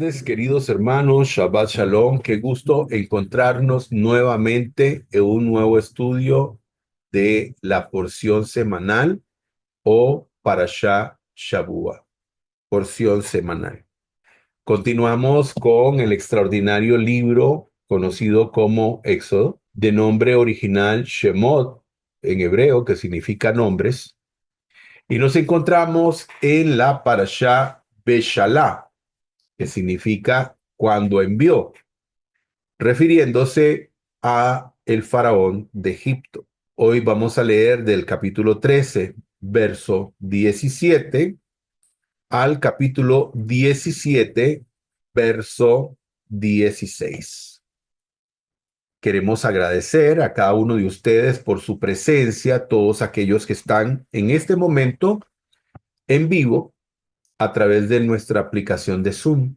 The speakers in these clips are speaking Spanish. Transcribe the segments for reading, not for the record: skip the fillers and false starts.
tardes, queridos hermanos. Shabbat Shalom. Qué gusto encontrarnos nuevamente en un nuevo estudio de la porción semanal o Parashá Shavua, porción semanal. Continuamos con el extraordinario libro conocido como Éxodo, de nombre original Shemot, en hebreo, que significa nombres, y nos encontramos en la Parashá Beshalá, que significa cuando envió, refiriéndose a el faraón de Egipto. Hoy vamos a leer del capítulo 13, verso 17, al capítulo 17, verso 16. Queremos agradecer a cada uno de ustedes por su presencia, todos aquellos que están en este momento en vivo a través de nuestra aplicación de Zoom.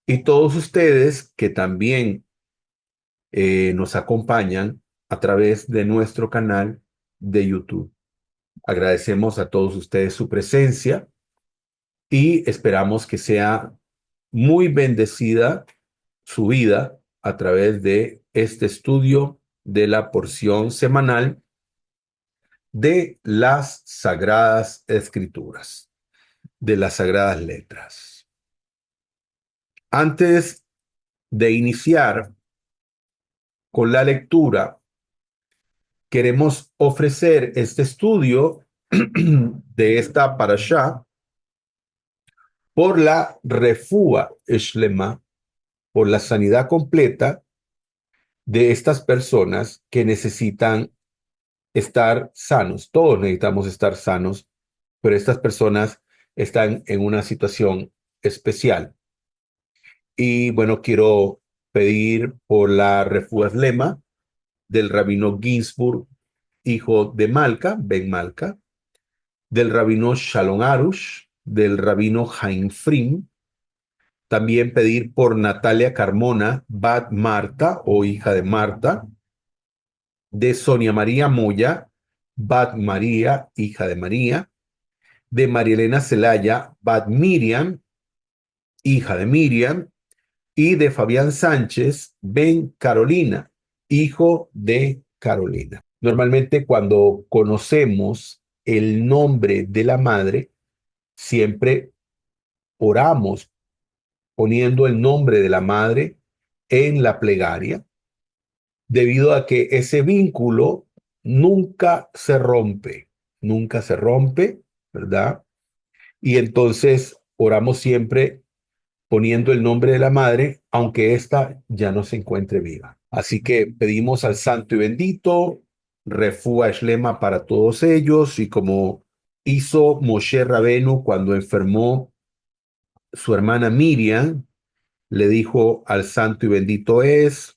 Y todos ustedes que también nos acompañan a través de nuestro canal de YouTube. Agradecemos a todos ustedes su presencia y esperamos que sea muy bendecida su vida a través de este estudio de la porción semanal de las Sagradas Escrituras, de las Sagradas Letras. Antes de iniciar con la lectura, queremos ofrecer este estudio de esta parashá por la refúa shlema, por la sanidad completa de estas personas que necesitan estar sanos. Todos necesitamos estar sanos, pero estas personas están en una situación especial. Y bueno, quiero pedir por la refúa shlema del rabino Ginsburg, hijo de Malca, Ben Malca, del rabino Shalom Arush, del rabino Chaim Frim. También pedir por Natalia Carmona, Bat Marta o hija de Marta, de Sonia María Moya, Bat María, hija de María, de María Elena Celaya, Bat Miriam, hija de Miriam, y de Fabián Sánchez, Ben Carolina, hijo de Carolina. Normalmente cuando conocemos el nombre de la madre, siempre oramos poniendo el nombre de la madre en la plegaria, debido a que ese vínculo nunca se rompe, ¿verdad? Y entonces oramos siempre poniendo el nombre de la madre, aunque ésta ya no se encuentre viva. Así que pedimos al Santo y Bendito, refúa shlema para todos ellos, y como hizo Moshe Rabenu cuando enfermó su hermana Miriam, le dijo al Santo y Bendito es,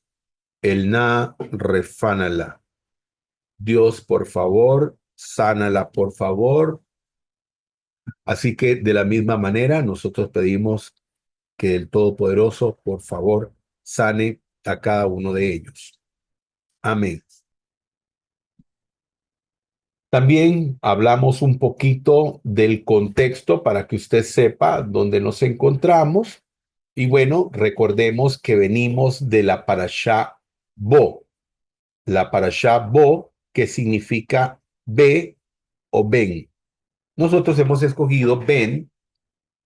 el Na refánala. Dios, por favor, sánala, por favor. Así que de la misma manera, nosotros pedimos que el Todopoderoso, por favor, sane a cada uno de ellos. Amén. También hablamos un poquito del contexto para que usted sepa dónde nos encontramos. Y bueno, recordemos que venimos de la Parashá Bo. La Parashá Bo, que significa ve o ven. Nosotros hemos escogido ven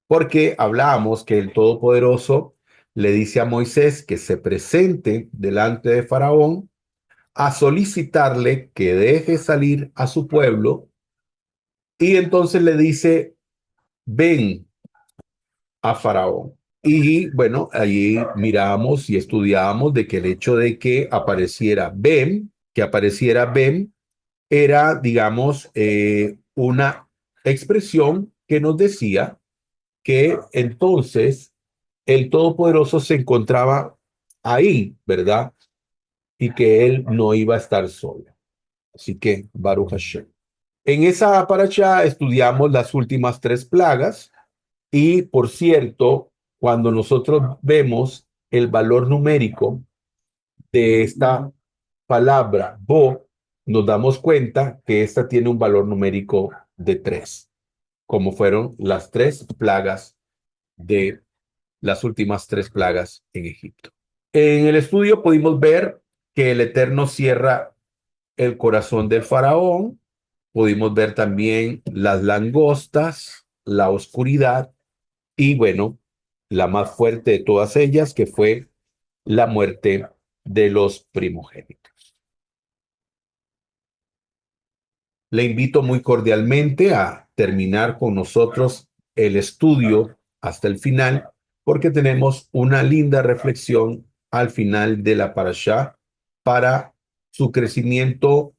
porque hablábamos que el Todopoderoso le dice a Moisés que se presente delante de Faraón a solicitarle que deje salir a su pueblo, y entonces le dice, ven a Faraón. Y bueno, allí miramos y estudiamos de que el hecho de que apareciera ven, era, digamos, una expresión que nos decía que entonces el Todopoderoso se encontraba ahí, ¿verdad? Y que él no iba a estar solo. Así que, Baruch Hashem. En esa paracha estudiamos las últimas tres plagas y, por cierto, cuando nosotros vemos el valor numérico de esta palabra, bo, nos damos cuenta que esta tiene un valor numérico de 3, como fueron las tres plagas de las últimas 3 plagas en Egipto. En el estudio pudimos ver que el Eterno cierra el corazón del faraón. Pudimos ver también las langostas, la oscuridad y bueno, la más fuerte de todas ellas, que fue la muerte de los primogénitos. Le invito muy cordialmente a terminar con nosotros el estudio hasta el final, porque tenemos una linda reflexión al final de la parashá para su crecimiento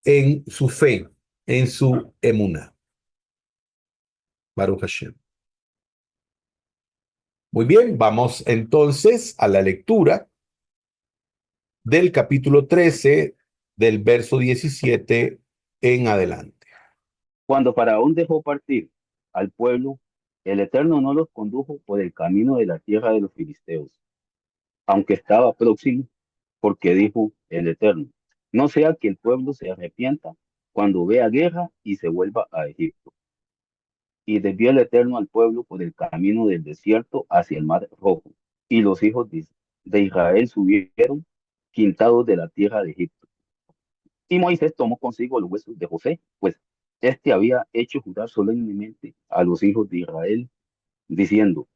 en su fe, en su emuná. Baruch Hashem. Muy bien, vamos entonces a la lectura del capítulo 13, del verso 17 en adelante. Cuando Faraón dejó partir al pueblo, el Eterno no los condujo por el camino de la tierra de los filisteos, aunque estaba próximo, porque dijo el Eterno, no sea que el pueblo se arrepienta cuando vea guerra y se vuelva a Egipto. Y desvió el Eterno al pueblo por el camino del desierto hacia el mar Rojo, y los hijos de Israel subieron quintados de la tierra de Egipto. Y Moisés tomó consigo los huesos de José, pues éste había hecho jurar solemnemente a los hijos de Israel, diciendo,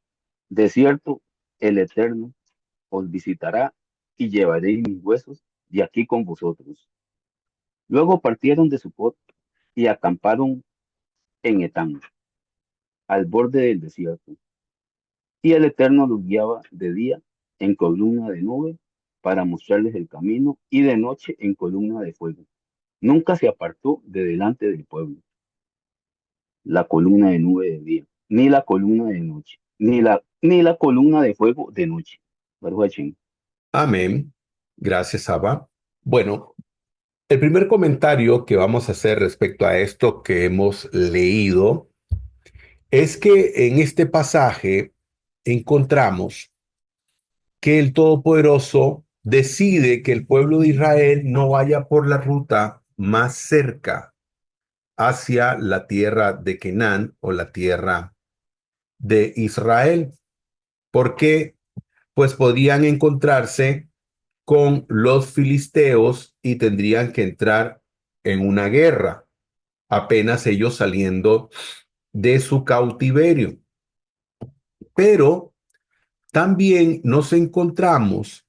de cierto, el Eterno os visitará y llevaréis mis huesos de aquí con vosotros. Luego partieron de Sucot y acamparon en Etán, al borde del desierto. Y el Eterno los guiaba de día en columna de nube para mostrarles el camino y de noche en columna de fuego. Nunca se apartó de delante del pueblo la columna de nube de día, ni la columna de noche, ni la columna de fuego de noche. Baruch Hashem. Amén. Gracias, Abba. Bueno, el primer comentario que vamos a hacer respecto a esto que hemos leído es que en este pasaje encontramos que el Todopoderoso decide que el pueblo de Israel no vaya por la ruta más cerca hacia la tierra de Canaán o la tierra de Israel, porque pues podían encontrarse con los filisteos y tendrían que entrar en una guerra, apenas ellos saliendo de su cautiverio. Pero también nos encontramos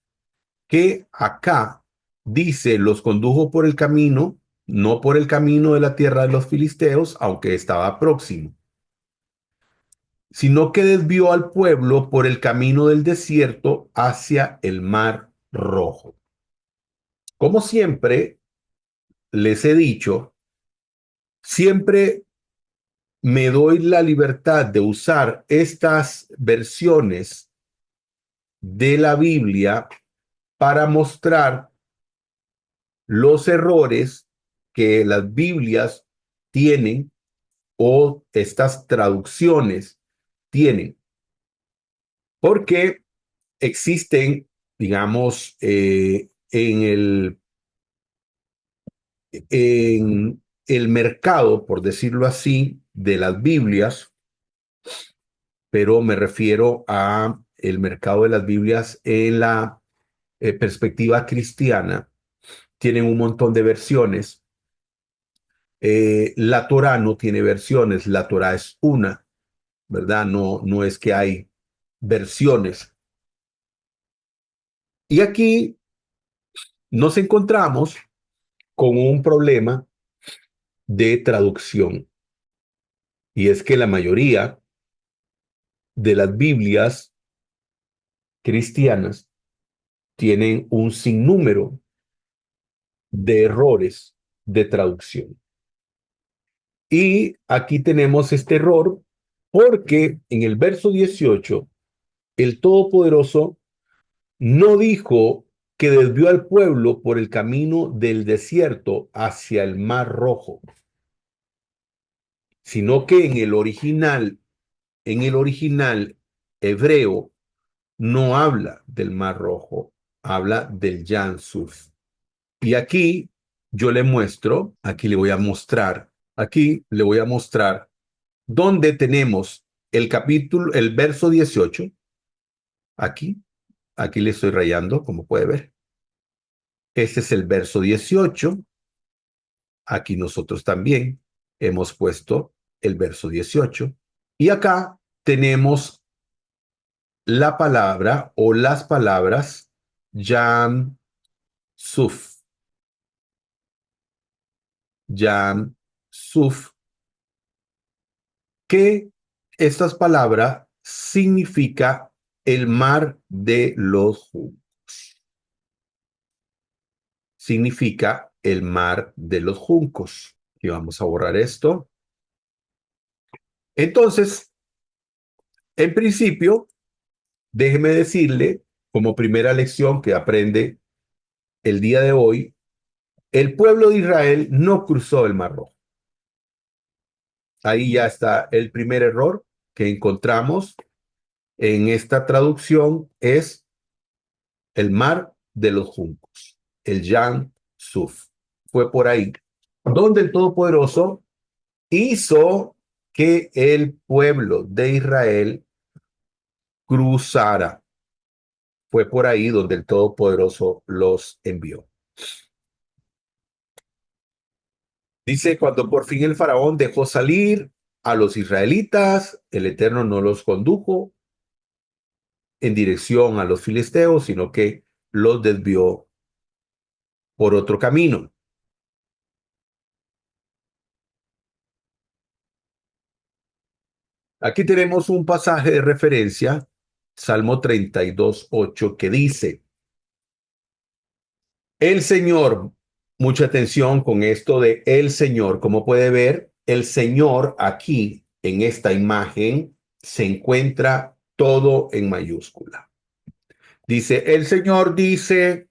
que acá dice, los condujo por el camino, no por el camino de la tierra de los filisteos, aunque estaba próximo, sino que desvió al pueblo por el camino del desierto hacia el mar Rojo. Como siempre les he dicho, siempre me doy la libertad de usar estas versiones de la Biblia para mostrar los errores que las Biblias tienen o estas traducciones tienen, porque existen, digamos, en el mercado, por decirlo así, de las Biblias, pero me refiero a el mercado de las Biblias en la perspectiva cristiana. Tienen un montón de versiones. La Torá no tiene versiones, la Torá es una, ¿verdad? No, no es que hay versiones. Y aquí nos encontramos con un problema de traducción. Y es que la mayoría de las Biblias cristianas tienen un sinnúmero de errores de traducción. Y aquí tenemos este error porque en el verso 18, el Todopoderoso no dijo que desvió al pueblo por el camino del desierto hacia el Mar Rojo, sino que en el original hebreo, no habla del Mar Rojo, habla del Yan Suf. Y aquí yo le muestro, aquí le voy a mostrar donde tenemos el capítulo, el verso 18, Aquí, aquí le estoy rayando, como puede ver. Este es el verso 18. Aquí nosotros también hemos puesto el verso 18. Y acá tenemos la palabra o las palabras Yam Suf. Yam Suf, que estas palabras significa el mar de los juncos. Significa el mar de los juncos. Y vamos a borrar esto. Entonces, en principio, déjeme decirle, como primera lección que aprende el día de hoy, el pueblo de Israel no cruzó el Mar Rojo. Ahí ya está el primer error que encontramos en esta traducción, es el mar de los juncos, el Yam Suf. Fue por ahí donde el Todopoderoso hizo que el pueblo de Israel cruzara. Fue por ahí donde el Todopoderoso los envió. Dice, cuando por fin el faraón dejó salir a los israelitas, el Eterno no los condujo en dirección a los filisteos, sino que los desvió por otro camino. Aquí tenemos un pasaje de referencia, Salmo 32:8, que dice, el Señor, mucha atención con esto de el Señor, como puede ver, el Señor aquí en esta imagen se encuentra todo en mayúscula. Dice, el Señor dice,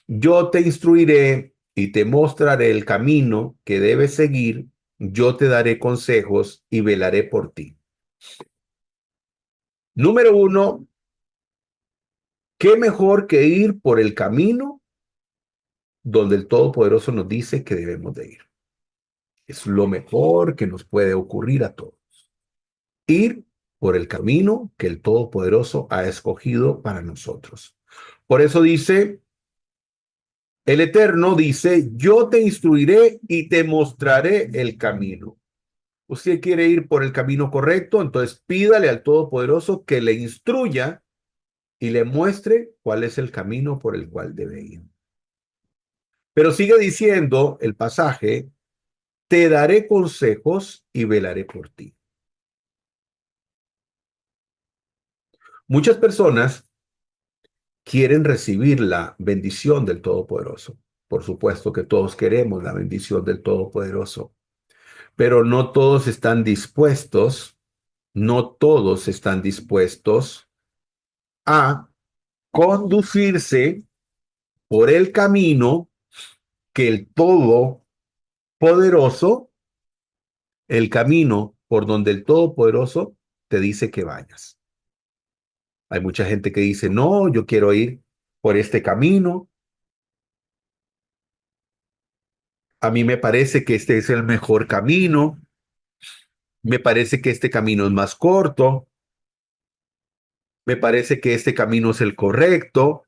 yo te instruiré y te mostraré el camino que debes seguir, yo te daré consejos y velaré por ti. Número uno, ¿qué mejor que ir por el camino donde el Todopoderoso nos dice que debemos de ir? Es lo mejor que nos puede ocurrir a todos. Ir por el camino que el Todopoderoso ha escogido para nosotros. Por eso dice, el Eterno dice, yo te instruiré y te mostraré el camino. Usted quiere ir por el camino correcto, entonces pídale al Todopoderoso que le instruya y le muestre cuál es el camino por el cual debe ir. Pero sigue diciendo el pasaje, te daré consejos y velaré por ti. Muchas personas quieren recibir la bendición del Todopoderoso. Por supuesto que todos queremos la bendición del Todopoderoso, pero no todos están dispuestos a conducirse por el camino que el Todopoderoso, el camino por donde el Todopoderoso te dice que vayas. Hay mucha gente que dice, no, yo quiero ir por este camino. A mí me parece que este es el mejor camino. Me parece que este camino es más corto. Me parece que este camino es el correcto.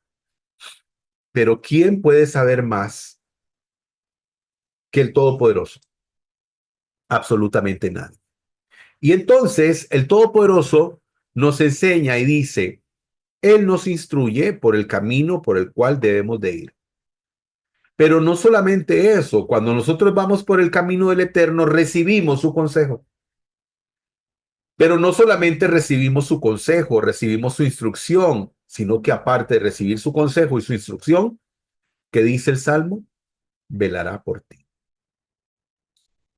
Pero ¿quién puede saber más que el Todopoderoso? Absolutamente nadie. Y entonces el Todopoderoso nos enseña y dice, Él nos instruye por el camino por el cual debemos de ir. Pero no solamente eso, cuando nosotros vamos por el camino del Eterno, recibimos su consejo. Pero no solamente recibimos su consejo, recibimos su instrucción, sino que aparte de recibir su consejo y su instrucción, ¿qué dice el Salmo? Velará por ti.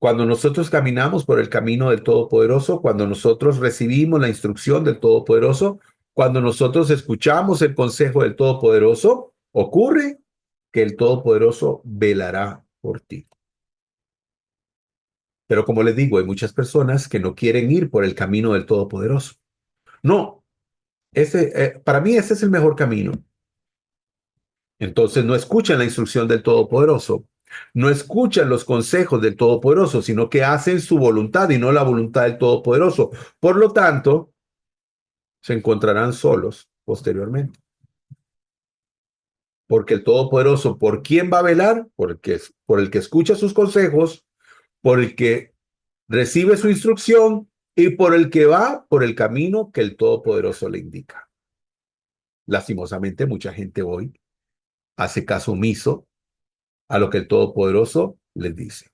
Cuando nosotros caminamos por el camino del Todopoderoso, cuando nosotros recibimos la instrucción del Todopoderoso, cuando nosotros escuchamos el consejo del Todopoderoso, ocurre que el Todopoderoso velará por ti. Pero como les digo, hay muchas personas que no quieren ir por el camino del Todopoderoso. No, para mí ese es el mejor camino. Entonces no escuchan la instrucción del Todopoderoso, no escuchan los consejos del Todopoderoso, sino que hacen su voluntad y no la voluntad del Todopoderoso. Por lo tanto, se encontrarán solos posteriormente. Porque el Todopoderoso, ¿por quién va a velar? Por el que escucha sus consejos, por el que recibe su instrucción y por el que va por el camino que el Todopoderoso le indica. Lastimosamente, mucha gente hoy hace caso omiso a lo que el Todopoderoso les dice.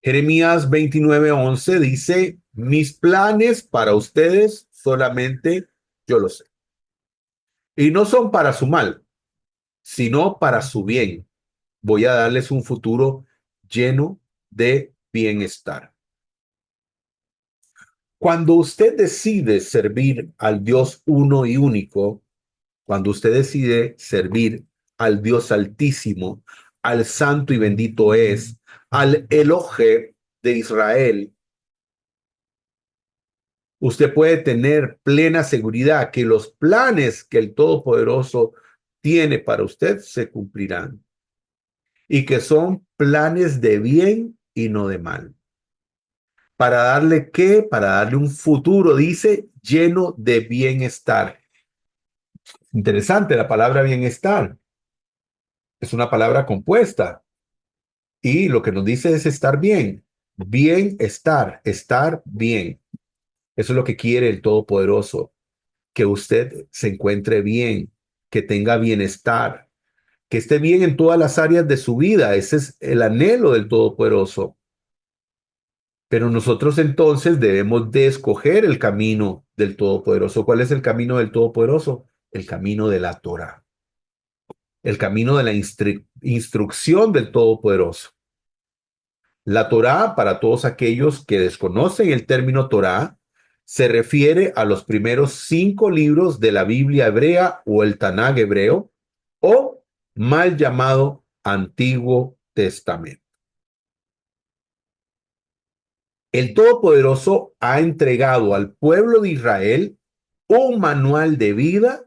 Jeremías 29:11 dice, mis planes para ustedes solamente yo los sé. Y no son para su mal, sino para su bien. Voy a darles un futuro lleno de bienestar. Cuando usted decide servir al Dios uno y único, cuando usted decide servir al Dios altísimo, al santo y bendito es, al Elohe de Israel, usted puede tener plena seguridad que los planes que el Todopoderoso tiene para usted se cumplirán y que son planes de bien y no de mal. ¿Para darle qué? Para darle un futuro, dice, lleno de bienestar. Interesante la palabra bienestar. Es una palabra compuesta y lo que nos dice es estar bien. Bienestar, estar bien. Eso es lo que quiere el Todopoderoso, que usted se encuentre bien, que tenga bienestar, que esté bien en todas las áreas de su vida. Ese es el anhelo del Todopoderoso. Pero nosotros entonces debemos de escoger el camino del Todopoderoso. ¿Cuál es el camino del Todopoderoso? El camino de la Torah, el camino de la instrucción del Todopoderoso. La Torah, para todos aquellos que desconocen el término Torah, se refiere a los primeros 5 libros de la Biblia hebrea o el Tanaj hebreo, o mal llamado Antiguo Testamento. El Todopoderoso ha entregado al pueblo de Israel un manual de vida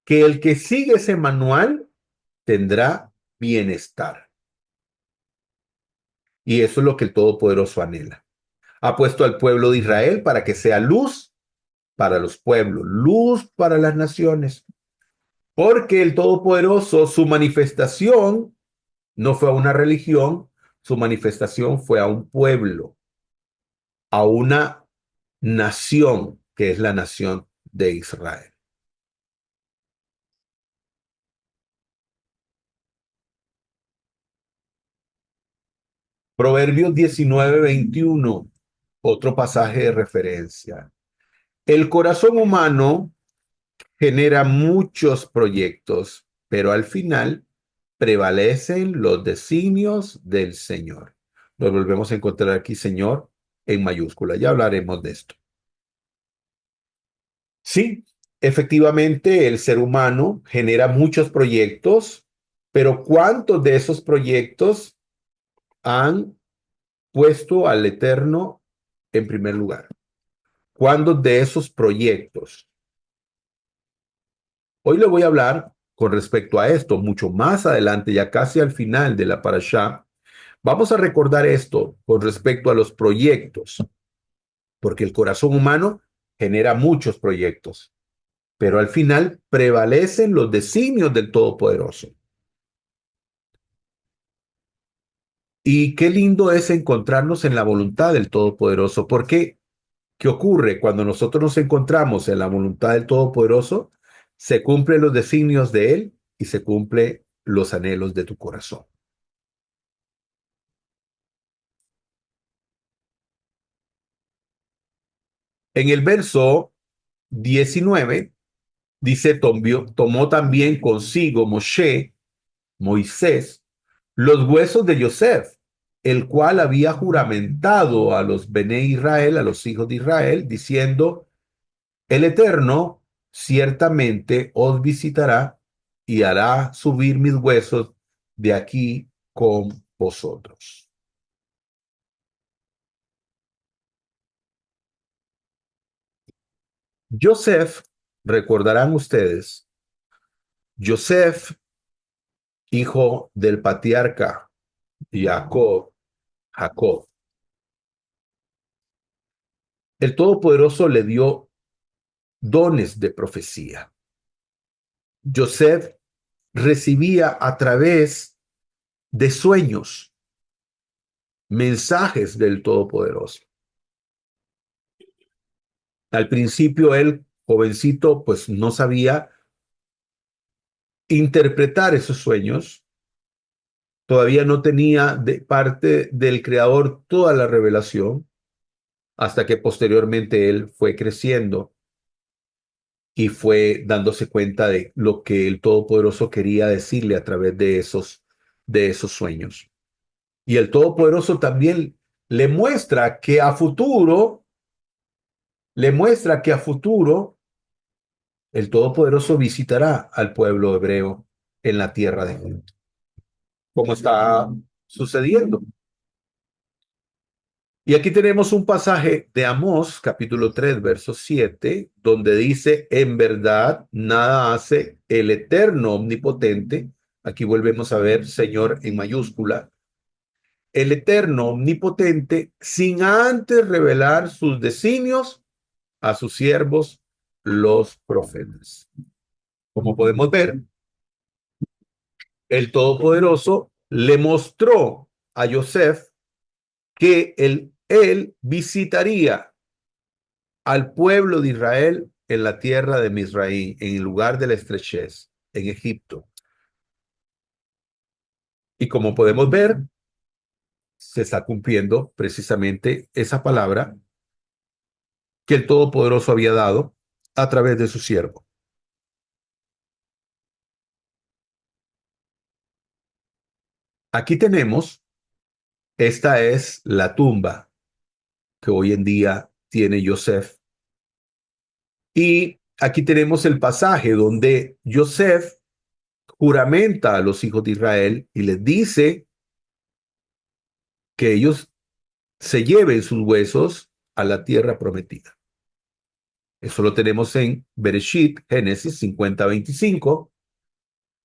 que el que sigue ese manual tendrá bienestar. Y eso es lo que el Todopoderoso anhela. Ha puesto al pueblo de Israel para que sea luz para los pueblos, luz para las naciones. Porque el Todopoderoso, su manifestación no fue a una religión, su manifestación fue a un pueblo, a una nación, que es la nación de Israel. Proverbios 19:21, otro pasaje de referencia. El corazón humano genera muchos proyectos, pero al final prevalecen los designios del Señor. Nos volvemos a encontrar aquí, Señor, en mayúscula. Ya hablaremos de esto. Sí, efectivamente, el ser humano genera muchos proyectos, pero ¿cuántos de esos proyectos han puesto al Eterno en primer lugar? ¿Cuántos de esos proyectos? Hoy le voy a hablar con respecto a esto, mucho más adelante, ya casi al final de la parashá. Vamos a recordar esto con respecto a los proyectos, porque el corazón humano genera muchos proyectos, pero al final prevalecen los designios del Todopoderoso. Y qué lindo es encontrarnos en la voluntad del Todopoderoso, porque ¿qué ocurre cuando nosotros nos encontramos en la voluntad del Todopoderoso? Se cumplen los designios de Él y se cumplen los anhelos de tu corazón. En el verso 19 dice, tomó también consigo Moisés, los huesos de Yosef, el cual había juramentado a los Bené Israel, a los hijos de Israel, diciendo, el Eterno ciertamente os visitará y hará subir mis huesos de aquí con vosotros. Yosef, recordarán ustedes, Yosef, hijo del patriarca Jacob, el Todopoderoso le dio dones de profecía. Joseph recibía a través de sueños mensajes del Todopoderoso. Al principio él, jovencito, pues no sabía interpretar esos sueños, todavía no tenía de parte del Creador toda la revelación, hasta que posteriormente él fue creciendo y fue dándose cuenta de lo que el Todopoderoso quería decirle a través de esos sueños. Y el Todopoderoso también le muestra que a futuro, le muestra que a futuro el Todopoderoso visitará al pueblo hebreo en la tierra de Egipto, como está sucediendo. Y aquí tenemos un pasaje de Amós, capítulo 3, verso 7, donde dice, en verdad, nada hace el eterno omnipotente. Aquí volvemos a ver Señor en mayúscula. El eterno omnipotente, sin antes revelar sus designios a sus siervos, los profetas. Como podemos ver, el Todopoderoso le mostró a Joseph que él visitaría al pueblo de Israel en la tierra de Misraín, en el lugar de la estrechez, en Egipto. Y como podemos ver, se está cumpliendo precisamente esa palabra que el Todopoderoso había dado a través de su siervo. Aquí tenemos, esta es la tumba que hoy en día tiene Joseph. Y aquí tenemos el pasaje donde Joseph juramenta a los hijos de Israel y les dice que ellos se lleven sus huesos a la tierra prometida. Eso lo tenemos en Bereshit, Génesis 50:25.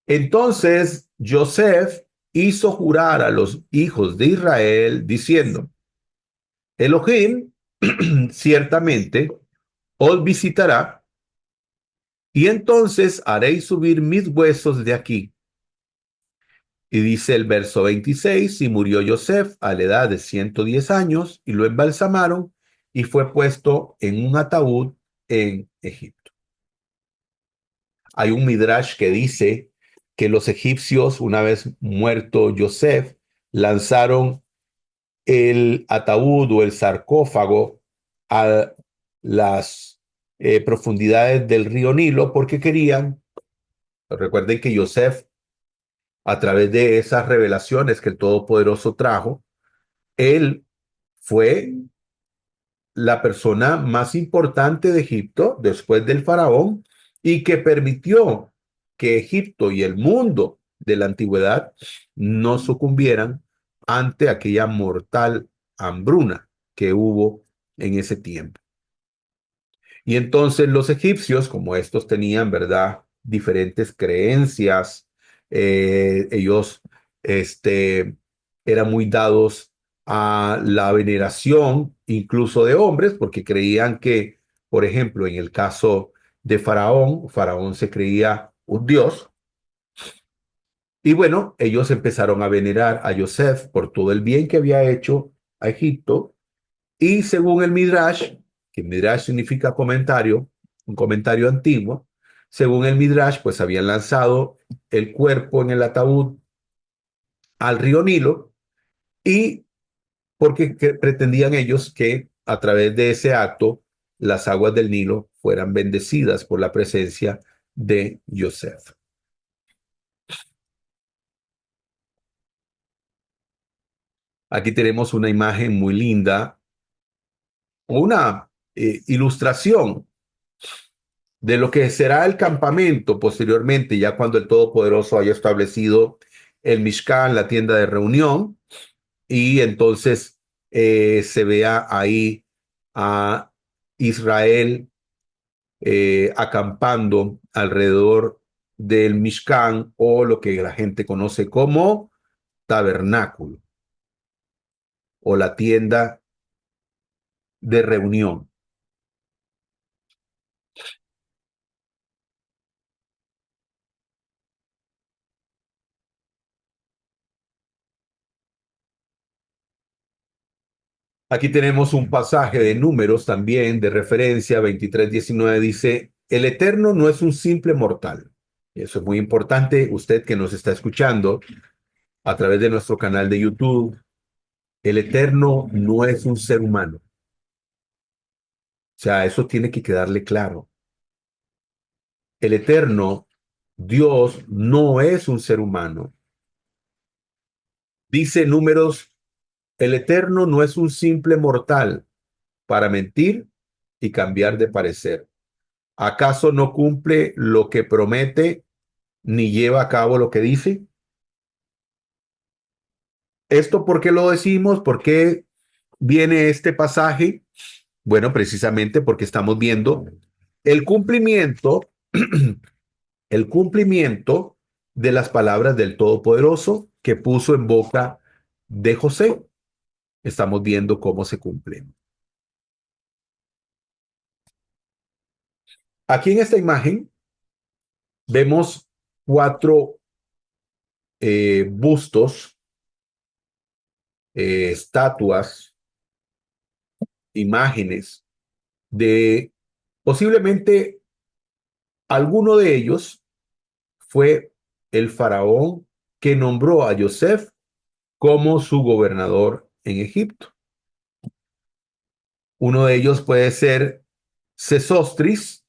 Entonces Joseph hizo jurar a los hijos de Israel diciendo, Elohim ciertamente os visitará y entonces haréis subir mis huesos de aquí. Y dice el verso 26, y murió Joseph a la edad de 110 años y lo embalsamaron y fue puesto en un ataúd en Egipto. Hay un midrash que dice que los egipcios, una vez muerto Joseph, lanzaron el ataúd o el sarcófago a las profundidades del río Nilo porque querían, recuerden que Joseph, a través de esas revelaciones que el Todopoderoso trajo, él fue la persona más importante de Egipto después del faraón y que permitió que Egipto y el mundo de la antigüedad no sucumbieran ante aquella mortal hambruna que hubo en ese tiempo. Y entonces los egipcios, como estos tenían, ¿verdad?, diferentes creencias, ellos eran muy dados a la veneración, incluso de hombres, porque creían que, por ejemplo, en el caso de Faraón, Faraón se creía un dios, y bueno, ellos empezaron a venerar a Joseph por todo el bien que había hecho a Egipto, y según el Midrash, que Midrash significa comentario, un comentario antiguo, según el Midrash, pues habían lanzado el cuerpo en el ataúd al río Nilo y porque pretendían ellos que a través de ese acto las aguas del Nilo fueran bendecidas por la presencia de Joseph. Aquí tenemos una imagen muy linda, una ilustración de lo que será el campamento posteriormente, ya cuando el Todopoderoso haya establecido el Mishkan, la tienda de reunión, y entonces se vea ahí a Israel acampando alrededor del Mishkan o lo que la gente conoce como tabernáculo o la tienda de reunión. Aquí tenemos un pasaje de Números también, de referencia, 23:19, dice, el Eterno no es un simple mortal. Y eso es muy importante, usted que nos está escuchando a través de nuestro canal de YouTube, el Eterno no es un ser humano. O sea, eso tiene que quedarle claro. El Eterno, Dios, no es un ser humano. Dice Números, el Eterno no es un simple mortal para mentir y cambiar de parecer. ¿Acaso no cumple lo que promete ni lleva a cabo lo que dice? ¿Esto por qué lo decimos? ¿Por qué viene este pasaje? Bueno, precisamente porque estamos viendo el cumplimiento, el cumplimiento de las palabras del Todopoderoso que puso en boca de José. Estamos viendo cómo se cumplen. Aquí en esta imagen vemos cuatro bustos, estatuas, imágenes de posiblemente alguno de ellos fue el faraón que nombró a Yosef como su gobernador en Egipto. Uno de ellos puede ser Sesostris,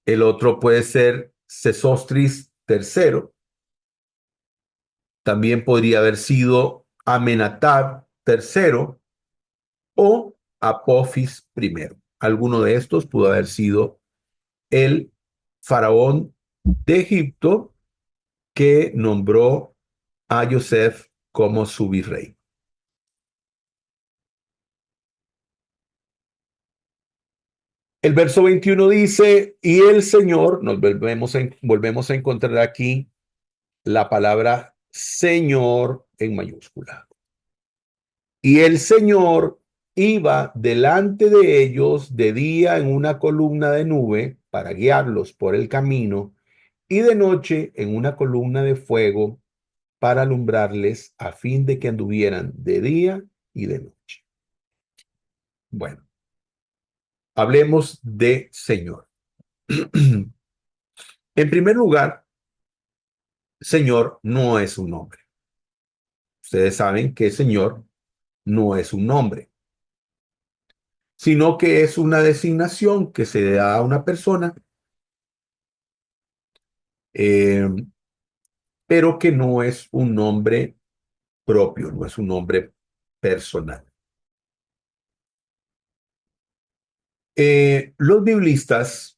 el otro puede ser Sesostris III, también podría haber sido Amenatab III o Apophis I. Alguno de estos pudo haber sido el faraón de Egipto que nombró a Yosef como su virrey. El verso 21 dice, y el Señor, volvemos a encontrar aquí la palabra Señor en mayúscula. Y el Señor iba delante de ellos de día en una columna de nube para guiarlos por el camino y de noche en una columna de fuego para alumbrarles a fin de que anduvieran de día y de noche. Bueno, hablemos de Señor. En primer lugar, Señor no es un nombre. Ustedes saben que Señor no es un nombre, sino que es una designación que se da a una persona, eh, pero que no es un nombre propio, no es un nombre personal. Los biblistas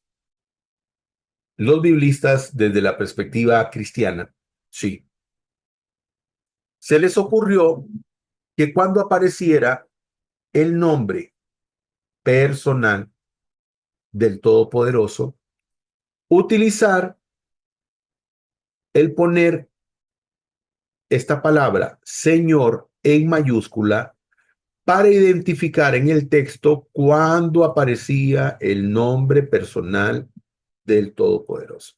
desde la perspectiva cristiana, sí, se les ocurrió que cuando apareciera el nombre personal del Todopoderoso, utilizar el poner esta palabra Señor en mayúscula para identificar en el texto cuando aparecía el nombre personal del Todopoderoso.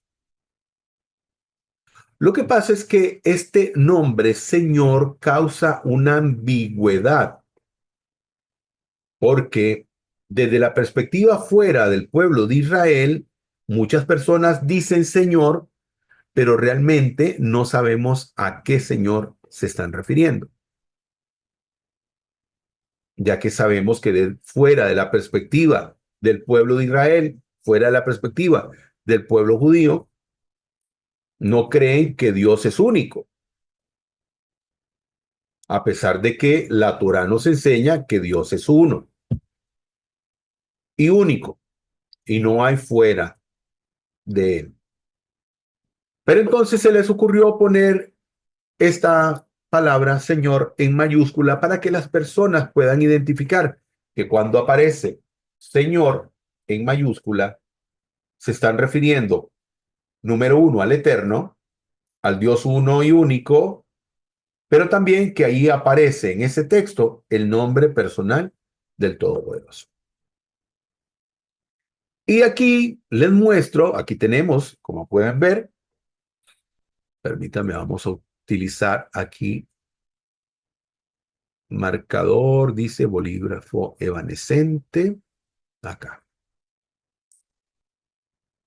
Lo que pasa es que este nombre Señor causa una ambigüedad porque desde la perspectiva fuera del pueblo de Israel, muchas personas dicen Señor, pero realmente no sabemos a qué Señor se están refiriendo, ya que sabemos que fuera de la perspectiva del pueblo de Israel, fuera de la perspectiva del pueblo judío, no creen que Dios es único, a pesar de que la Torá nos enseña que Dios es uno y único, y no hay fuera de él. Pero entonces se les ocurrió poner esta palabra Señor en mayúscula para que las personas puedan identificar que cuando aparece Señor en mayúscula, se están refiriendo, número uno, al Eterno, al Dios uno y único, pero también que ahí aparece en ese texto el nombre personal del Todopoderoso. Y aquí les muestro, aquí tenemos, como pueden ver, permítanme, vamos a utilizar aquí Marcador, dice bolígrafo evanescente. Acá.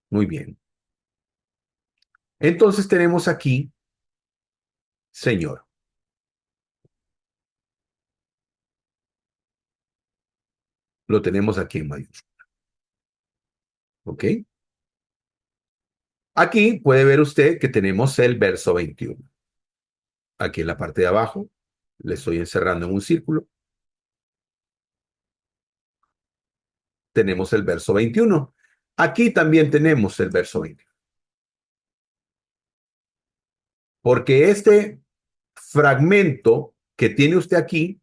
Muy bien. Entonces tenemos aquí, Señor. Lo tenemos aquí en mayúscula. ¿Ok? Aquí puede ver usted que tenemos el verso 21. Aquí en la parte de abajo, le estoy encerrando en un círculo. Tenemos el verso 21. Aquí también tenemos el verso 21. Porque este fragmento que tiene usted aquí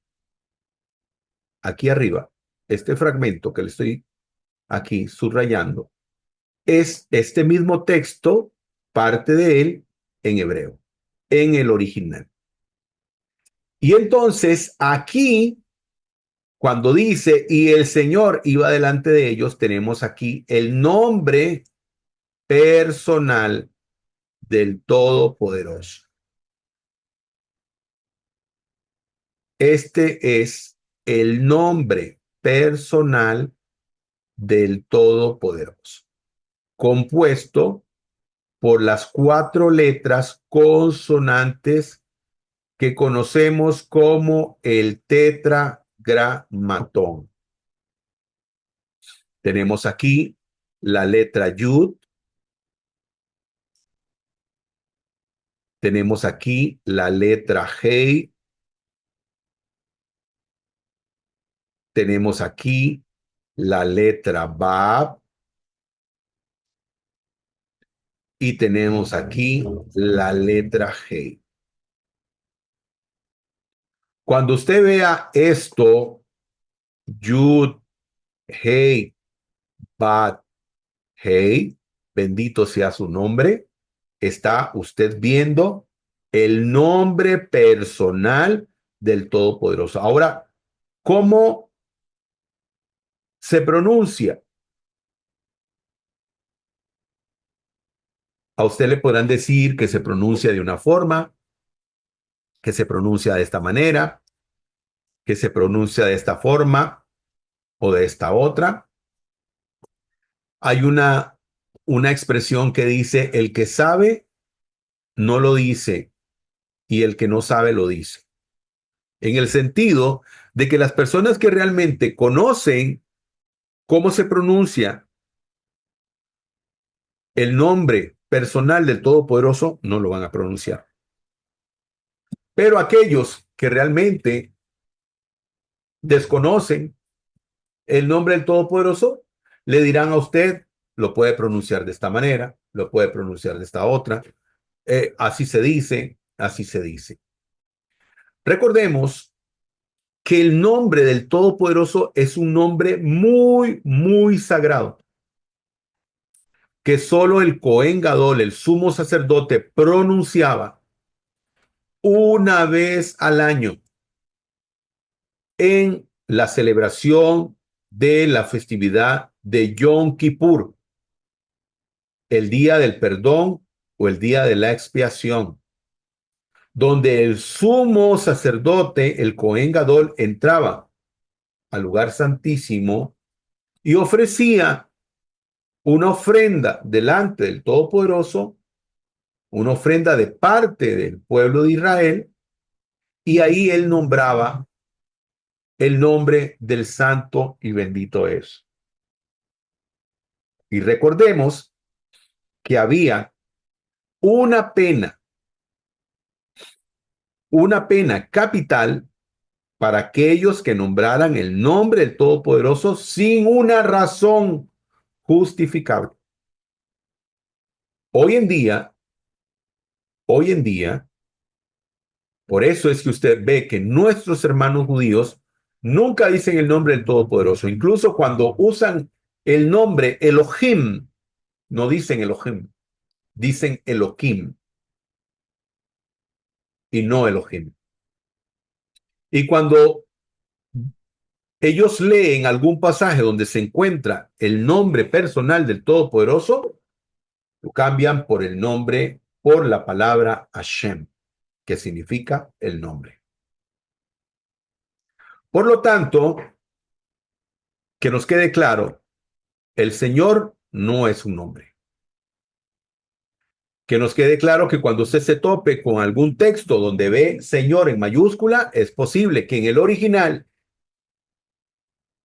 arriba, este fragmento que le estoy aquí subrayando, es este mismo texto, parte de él en hebreo, en el original. Y entonces aquí, cuando dice, y el Señor iba delante de ellos, tenemos aquí el nombre personal del Todopoderoso. Este es el nombre personal del Todopoderoso, compuesto por las 4 letras consonantes que conocemos como el tetragramatón. Tenemos aquí la letra Yud, tenemos aquí la letra Hei, tenemos aquí la letra Bab y tenemos aquí la letra Hei. Cuando usted vea esto, Yud, Hei, Bab, Hei, bendito sea su nombre, está usted viendo el nombre personal del Todopoderoso. Ahora, ¿cómo se pronuncia? A usted le podrán decir que se pronuncia de una forma, que se pronuncia de esta manera, que se pronuncia de esta forma o de esta otra. Hay una expresión que dice, el que sabe no lo dice y el que no sabe lo dice. En el sentido de que las personas que realmente conocen cómo se pronuncia el nombre personal del Todopoderoso, no lo van a pronunciar. Pero aquellos que realmente desconocen el nombre del Todopoderoso, le dirán a usted, lo puede pronunciar de esta manera, lo puede pronunciar de esta otra, así se dice, así se dice. Recordemos que el nombre del Todopoderoso es un nombre muy, muy sagrado, que solo el Cohen Gadol, el sumo sacerdote, pronunciaba una vez al año en la celebración de la festividad de Yom Kippur, el día del perdón o el día de la expiación, donde el sumo sacerdote, el Cohen Gadol, entraba al lugar santísimo y ofrecía una ofrenda delante del Todopoderoso, una ofrenda de parte del pueblo de Israel, y ahí él nombraba el nombre del santo y bendito es. Y recordemos que había una pena, una pena capital para aquellos que nombraran el nombre del Todopoderoso sin una razón justificable. Hoy en día, hoy en día, por eso es que usted ve que nuestros hermanos judíos nunca dicen el nombre del Todopoderoso. Incluso cuando usan el nombre Elohim, no dicen Elohim, dicen Elohim y no Elohim. Y cuando ellos leen algún pasaje donde se encuentra el nombre personal del Todopoderoso, lo cambian por el nombre, por la palabra Hashem, que significa el nombre. Por lo tanto, que nos quede claro, el Señor no es un nombre. Que nos quede claro que cuando usted se tope con algún texto donde ve Señor en mayúscula, es posible que en el original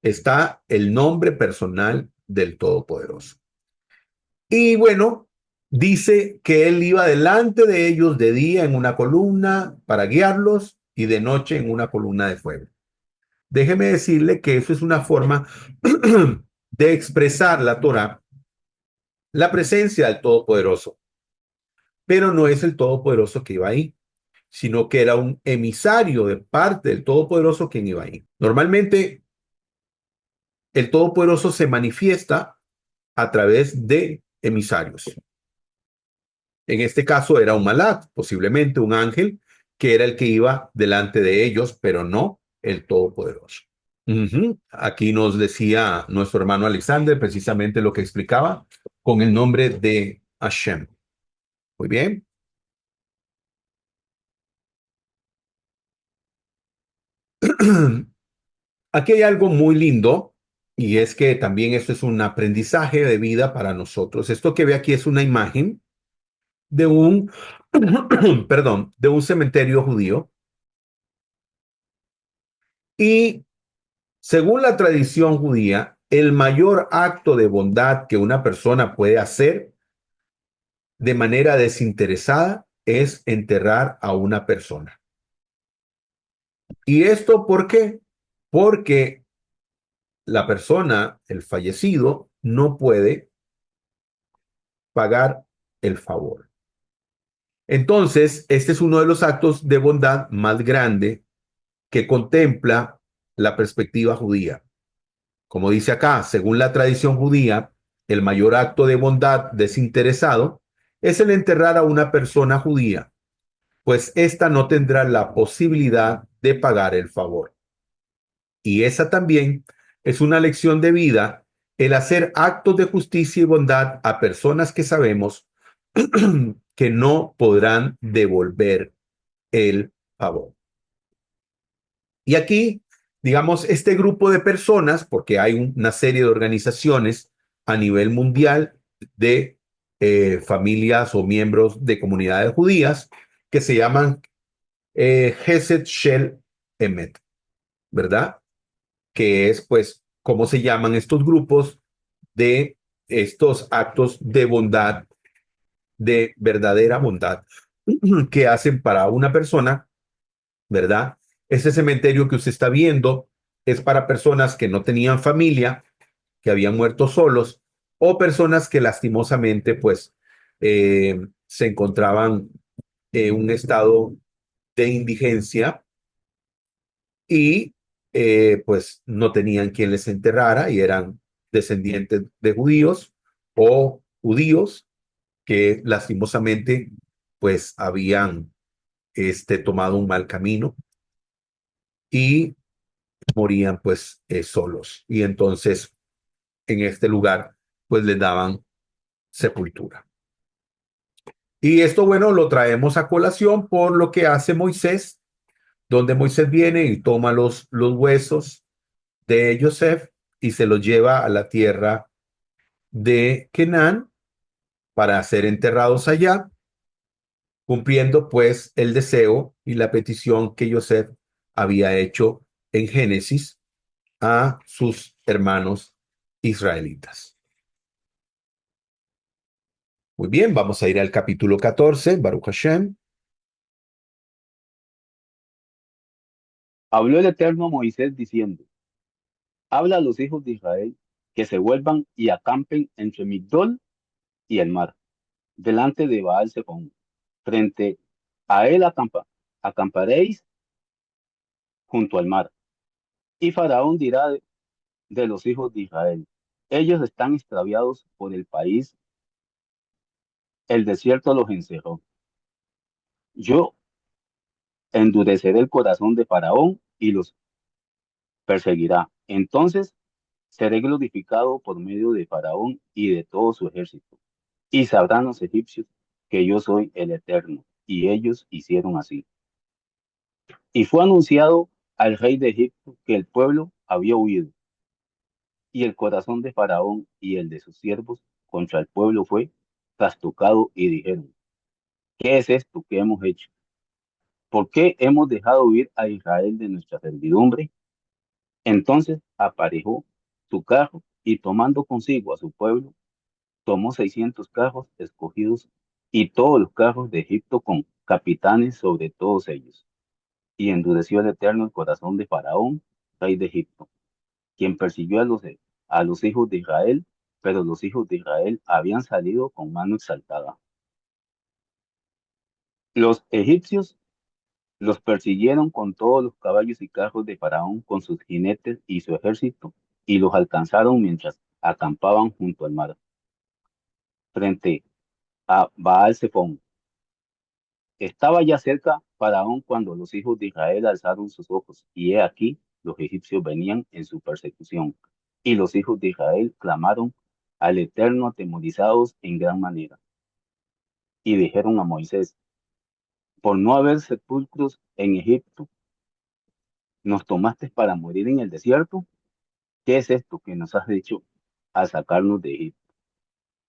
está el nombre personal del Todopoderoso. Y bueno, dice que él iba delante de ellos de día en una columna para guiarlos y de noche en una columna de fuego. Déjeme decirle que eso es una forma de expresar la Torah, la presencia del Todopoderoso, pero no es el Todopoderoso que iba ahí, sino que era un emisario de parte del Todopoderoso quien iba ahí. Normalmente el Todopoderoso se manifiesta a través de emisarios. En este caso era un malach, posiblemente un ángel, que era el que iba delante de ellos, pero no el Todopoderoso. Aquí nos decía nuestro hermano Alexander precisamente lo que explicaba con el nombre de Hashem. Muy bien. Aquí hay algo muy lindo y es que también esto es un aprendizaje de vida para nosotros. Esto que ve aquí es una imagen de un, perdón, de un cementerio judío y según la tradición judía, el mayor acto de bondad que una persona puede hacer de manera desinteresada es enterrar a una persona. ¿Y esto por qué? Porque la persona, el fallecido, no puede pagar el favor. Entonces, este es uno de los actos de bondad más grande que contempla la perspectiva judía. Como dice acá, según la tradición judía, el mayor acto de bondad desinteresado es el enterrar a una persona judía, pues ésta no tendrá la posibilidad de pagar el favor. Y esa también es una lección de vida, el hacer actos de justicia y bondad a personas que sabemos que no podrán devolver el favor. Y aquí, digamos, este grupo de personas, porque hay una serie de organizaciones a nivel mundial de familias o miembros de comunidades judías que se llaman Hesed Shel Emet, ¿verdad? Que es, pues, cómo se llaman estos grupos de estos actos de bondad, de verdadera bondad que hacen para una persona, ¿verdad? Ese cementerio que usted está viendo es para personas que no tenían familia, que habían muerto solos, o personas que lastimosamente, pues, se encontraban en un estado de indigencia y, pues, no tenían quien les enterrara y eran descendientes de judíos o judíos que lastimosamente, pues, habían tomado un mal camino y morían pues solos. Y entonces en este lugar pues les daban sepultura. Y esto, bueno, lo traemos a colación por lo que hace Moisés, donde Moisés viene y toma los huesos de Joseph y se los lleva a la tierra de Canaán para ser enterrados allá, cumpliendo pues el deseo y la petición que Joseph había hecho en Génesis a sus hermanos israelitas. Muy bien, vamos a ir al capítulo 14, Baruch Hashem. Habló el Eterno a Moisés diciendo, habla a los hijos de Israel que se vuelvan y acampen entre Migdol y el mar, delante de Baal Zephón. Frente a él acamparéis junto al mar. Y Faraón dirá de los hijos de Israel, ellos están extraviados por el país, el desierto los encerró. Yo endureceré el corazón de Faraón y los perseguirá. Entonces seré glorificado por medio de Faraón y de todo su ejército. Y sabrán los egipcios que yo soy el Eterno. Y ellos hicieron así. Y fue anunciado al rey de Egipto que el pueblo había huido, y el corazón de Faraón y el de sus siervos contra el pueblo fue trastocado y dijeron, ¿qué es esto que hemos hecho? ¿Por qué hemos dejado huir a Israel de nuestra servidumbre? Entonces aparejó su carro y tomando consigo a su pueblo, tomó 600 carros escogidos y todos los carros de Egipto con capitanes sobre todos ellos. Y endureció el Eterno el corazón de Faraón, rey de Egipto, quien persiguió a los hijos de Israel, pero los hijos de Israel habían salido con mano exaltada. Los egipcios los persiguieron con todos los caballos y carros de Faraón, con sus jinetes y su ejército, y los alcanzaron mientras acampaban junto al mar, frente a Baal Zephón. Estaba ya cerca Faraón cuando los hijos de Israel alzaron sus ojos, y he aquí, los egipcios venían en su persecución. Y los hijos de Israel clamaron al Eterno atemorizados en gran manera. Y dijeron a Moisés, por no haber sepulcros en Egipto, ¿nos tomaste para morir en el desierto? ¿Qué es esto que nos has hecho al sacarnos de Egipto?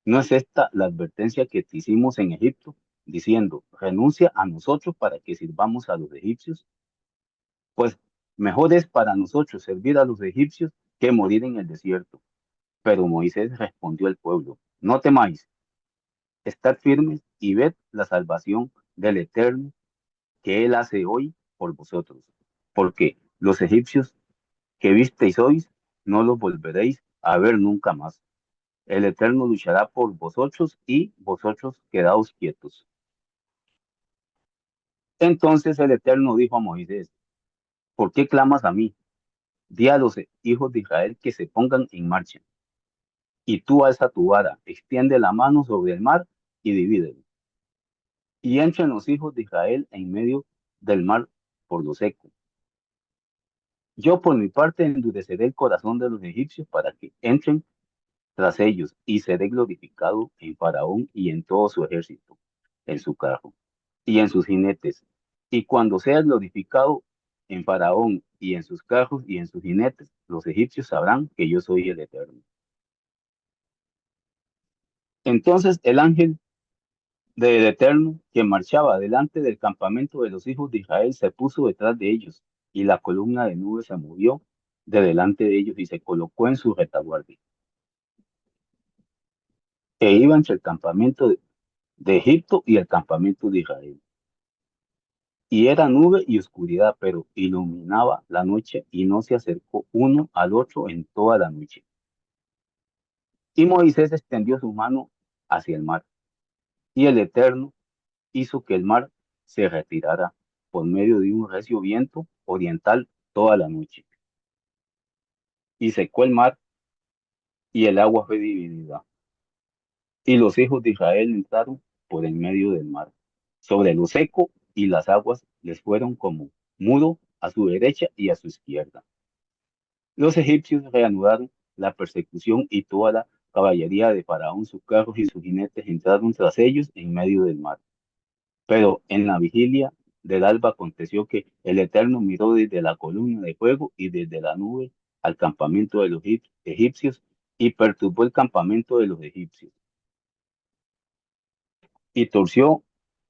¿No es esta la advertencia que te hicimos en Egipto, diciendo, renuncia a nosotros para que sirvamos a los egipcios? Pues mejor es para nosotros servir a los egipcios que morir en el desierto. Pero Moisés respondió al pueblo, no temáis, estad firmes y ved la salvación del Eterno que él hace hoy por vosotros. Porque los egipcios que visteis hoy, no los volveréis a ver nunca más. El Eterno luchará por vosotros y vosotros quedaos quietos. Entonces el Eterno dijo a Moisés, ¿por qué clamas a mí? Di a los hijos de Israel que se pongan en marcha. Y tú alza tu vara, extiende la mano sobre el mar y divídelo. Y entren los hijos de Israel en medio del mar por lo seco. Yo por mi parte endureceré el corazón de los egipcios para que entren tras ellos, y seré glorificado en Faraón y en todo su ejército, en su carro y en sus jinetes. Y cuando sea glorificado en Faraón y en sus carros y en sus jinetes, los egipcios sabrán que yo soy el Eterno. Entonces el ángel del Eterno, que marchaba delante del campamento de los hijos de Israel, se puso detrás de ellos, y la columna de nube se movió de delante de ellos y se colocó en su retaguardia. E iba entre el campamento de Egipto y el campamento de Israel. Y era nube y oscuridad, pero iluminaba la noche y no se acercó uno al otro en toda la noche. Y Moisés extendió su mano hacia el mar, y el Eterno hizo que el mar se retirara por medio de un recio viento oriental toda la noche. Y secó el mar, y el agua fue dividida. Y los hijos de Israel entraron por en medio del mar, sobre lo seco, y las aguas les fueron como muro a su derecha y a su izquierda. Los egipcios reanudaron la persecución y toda la caballería de Faraón, sus carros y sus jinetes entraron tras ellos en medio del mar. Pero en la vigilia del alba aconteció que el Eterno miró desde la columna de fuego y desde la nube al campamento de los egipcios y perturbó el campamento de los egipcios y torció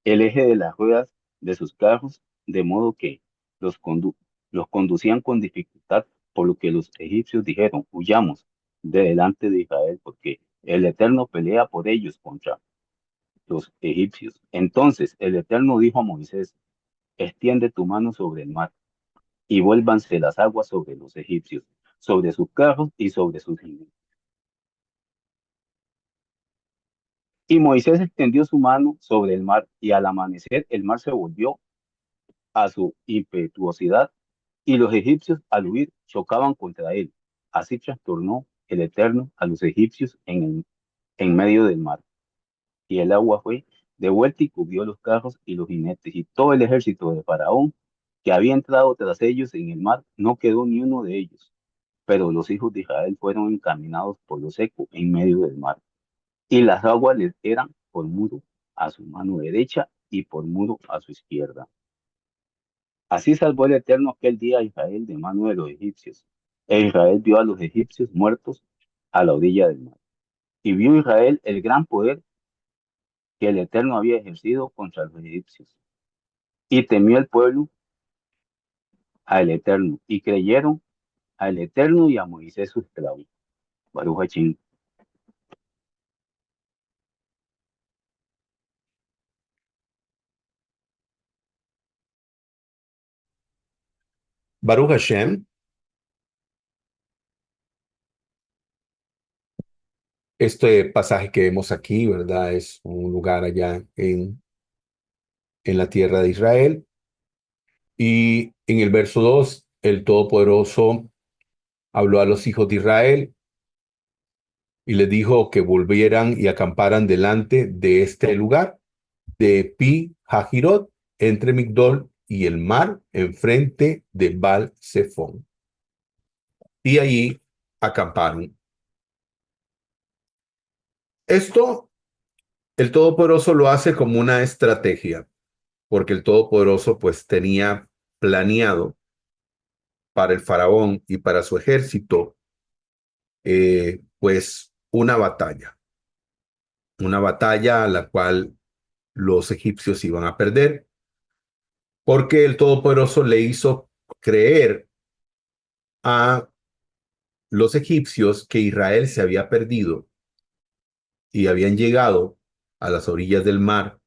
el eje de las ruedas de sus carros, de modo que los, condu- los conducían con dificultad, por lo que los egipcios dijeron, huyamos de delante de Israel, porque el Eterno pelea por ellos contra los egipcios. Entonces el Eterno dijo a Moisés, extiende tu mano sobre el mar, y vuélvanse las aguas sobre los egipcios, sobre sus carros y sobre sus jinetes. Y Moisés extendió su mano sobre el mar, y al amanecer el mar se volvió a su impetuosidad, y los egipcios al huir chocaban contra él. Así trastornó el Eterno a los egipcios en medio del mar. Y el agua fue de vuelta y cubrió los carros y los jinetes, y todo el ejército de Faraón que había entrado tras ellos en el mar, no quedó ni uno de ellos. Pero los hijos de Israel fueron encaminados por lo seco en medio del mar, y las aguas les eran por muro a su mano derecha y por muro a su izquierda. Así salvó el Eterno aquel día a Israel de mano de los egipcios. E Israel vio a los egipcios muertos a la orilla del mar. Y vio Israel el gran poder que el Eterno había ejercido contra los egipcios. Y temió el pueblo al Eterno, y creyeron al Eterno y a Moisés su esclavo. Baruch Hachim. Baruch Hashem, este pasaje que vemos aquí, ¿verdad? Es un lugar allá en la tierra de Israel. Y en el verso 2 el Todopoderoso habló a los hijos de Israel y les dijo que volvieran y acamparan delante de este lugar, de Pi Hajirot, entre Migdol y el mar, enfrente de Baal Zephón. Y allí acamparon. Esto el Todopoderoso lo hace como una estrategia, porque el Todopoderoso pues tenía planeado para el faraón y para su ejército pues una batalla a la cual los egipcios iban a perder, porque el Todopoderoso le hizo creer a los egipcios que Israel se había perdido y habían llegado a las orillas del mar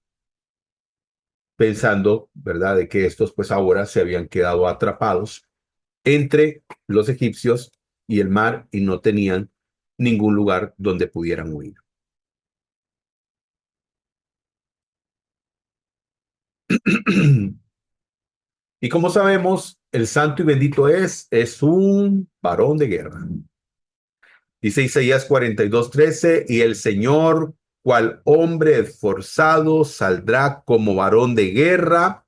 pensando, ¿verdad?, de que estos pues ahora se habían quedado atrapados entre los egipcios y el mar y no tenían ningún lugar donde pudieran huir. Y como sabemos, el santo y bendito es un varón de guerra. Dice Isaías 42:13, y el Señor, cual hombre esforzado, saldrá como varón de guerra,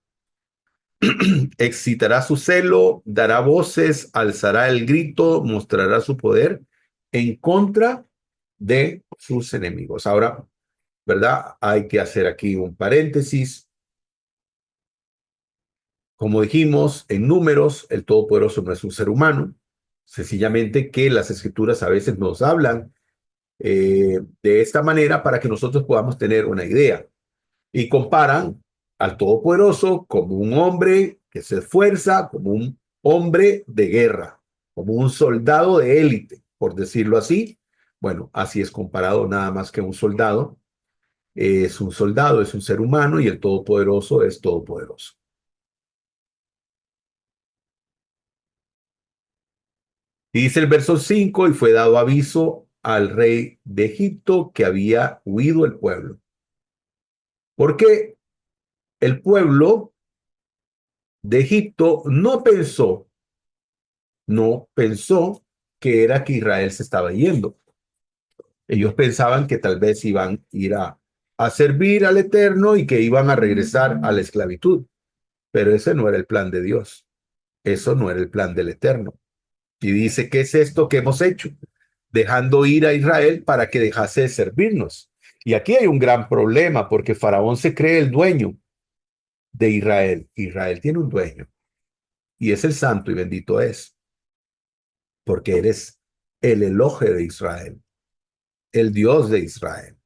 excitará su celo, dará voces, alzará el grito, mostrará su poder en contra de sus enemigos. Ahora, ¿verdad? Hay que hacer aquí un paréntesis. Como dijimos, en Números, el Todopoderoso no es un ser humano, sencillamente que las escrituras a veces nos hablan de esta manera para que nosotros podamos tener una idea. Y comparan al Todopoderoso como un hombre que se esfuerza, como un hombre de guerra, como un soldado de élite, por decirlo así. Bueno, así es comparado nada más que un soldado. Es un soldado, es un ser humano y el Todopoderoso es todopoderoso. Y dice el verso 5, y fue dado aviso al rey de Egipto que había huido el pueblo. Porque el pueblo de Egipto no pensó que era que Israel se estaba yendo. Ellos pensaban que tal vez iban a ir a servir al Eterno y que iban a regresar a la esclavitud. Pero ese no era el plan de Dios. Eso no era el plan del Eterno. Y dice, ¿qué es esto que hemos hecho? Dejando ir a Israel para que dejase de servirnos. Y aquí hay un gran problema porque Faraón se cree el dueño de Israel. Israel tiene un dueño y es el santo y bendito es, porque eres el Elohe de Israel, el Dios de Israel.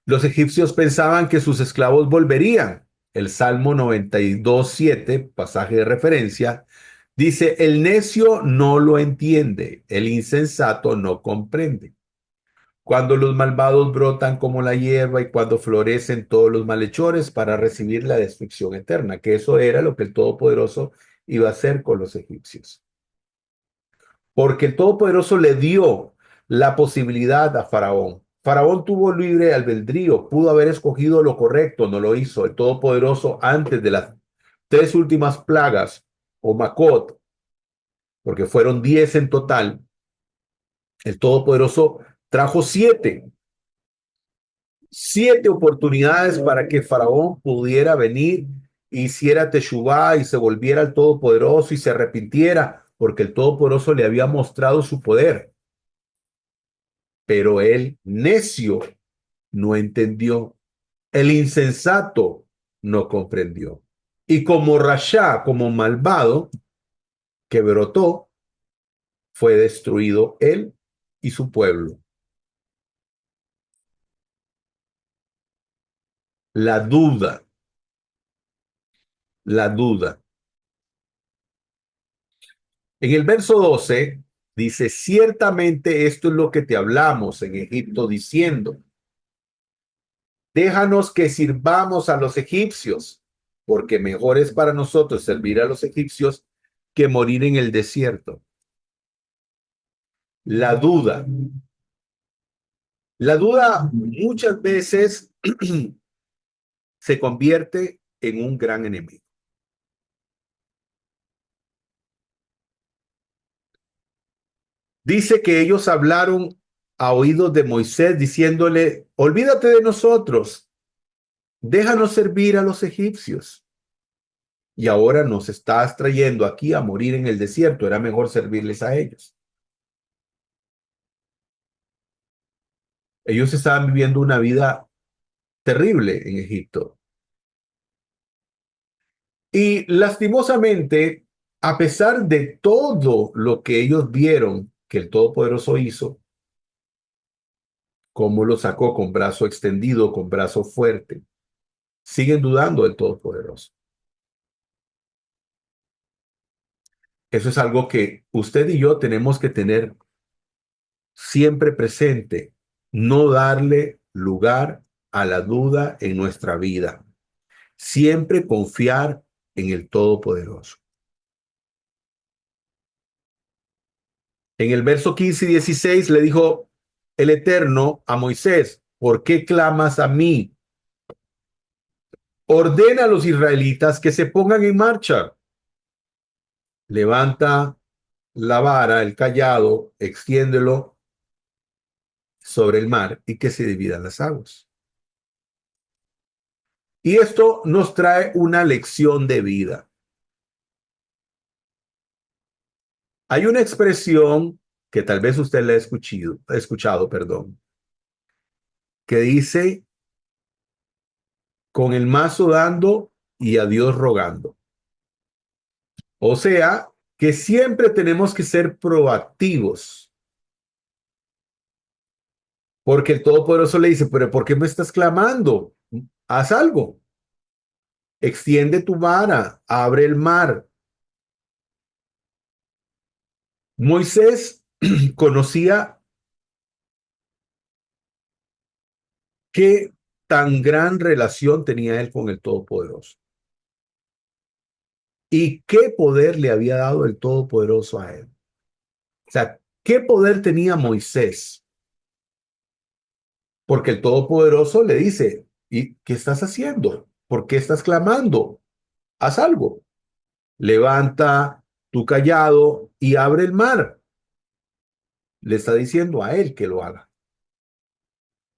Los egipcios pensaban que sus esclavos volverían. El Salmo 92:7, pasaje de referencia, dice, el necio no lo entiende, el insensato no comprende. Cuando los malvados brotan como la hierba y cuando florecen todos los malhechores para recibir la destrucción eterna, que eso era lo que el Todopoderoso iba a hacer con los egipcios. Porque el Todopoderoso le dio la posibilidad a Faraón. Faraón tuvo libre albedrío, pudo haber escogido lo correcto, no lo hizo. El Todopoderoso, antes de las tres últimas plagas, o Macot, porque fueron 10 en total, el Todopoderoso trajo siete oportunidades para que Faraón pudiera venir, hiciera teshuvá y se volviera al Todopoderoso y se arrepintiera, porque el Todopoderoso le había mostrado su poder. Pero el necio no entendió, el insensato no comprendió. Y como Rasha, como malvado que brotó, fue destruido él y su pueblo. La duda, la duda. En el verso 12 dice, ciertamente esto es lo que te hablamos en Egipto diciendo, déjanos que sirvamos a los egipcios, porque mejor es para nosotros servir a los egipcios que morir en el desierto. La duda. La duda muchas veces se convierte en un gran enemigo. Dice que ellos hablaron a oídos de Moisés diciéndole, olvídate de nosotros, déjanos servir a los egipcios. Y ahora nos estás trayendo aquí a morir en el desierto, era mejor servirles a ellos. Ellos estaban viviendo una vida terrible en Egipto. Y lastimosamente, a pesar de todo lo que ellos vieron que el Todopoderoso hizo, cómo lo sacó con brazo extendido, con brazo fuerte, siguen dudando del Todopoderoso. Eso es algo que usted y yo tenemos que tener siempre presente, no darle lugar a la duda en nuestra vida. Siempre confiar en el Todopoderoso. En el verso 15 y 16 le dijo el Eterno a Moisés, ¿por qué clamas a mí? Ordena a los israelitas que se pongan en marcha. Levanta la vara, el cayado, extiéndelo sobre el mar y que se dividan las aguas. Y esto nos trae una lección de vida. Hay una expresión que tal vez usted la ha escuchado, perdón, que dice, con el mazo dando y a Dios rogando. O sea, que siempre tenemos que ser proactivos, porque el Todopoderoso le dice, pero ¿por qué me estás clamando? Haz algo. Extiende tu vara, abre el mar. Moisés conocía qué tan gran relación tenía él con el Todopoderoso y qué poder le había dado el Todopoderoso a él. O sea, ¿qué poder tenía Moisés? Porque el Todopoderoso le dice, ¿y qué estás haciendo? ¿Por qué estás clamando? Haz algo. Levanta tu cayado y abre el mar. Le está diciendo a él que lo haga.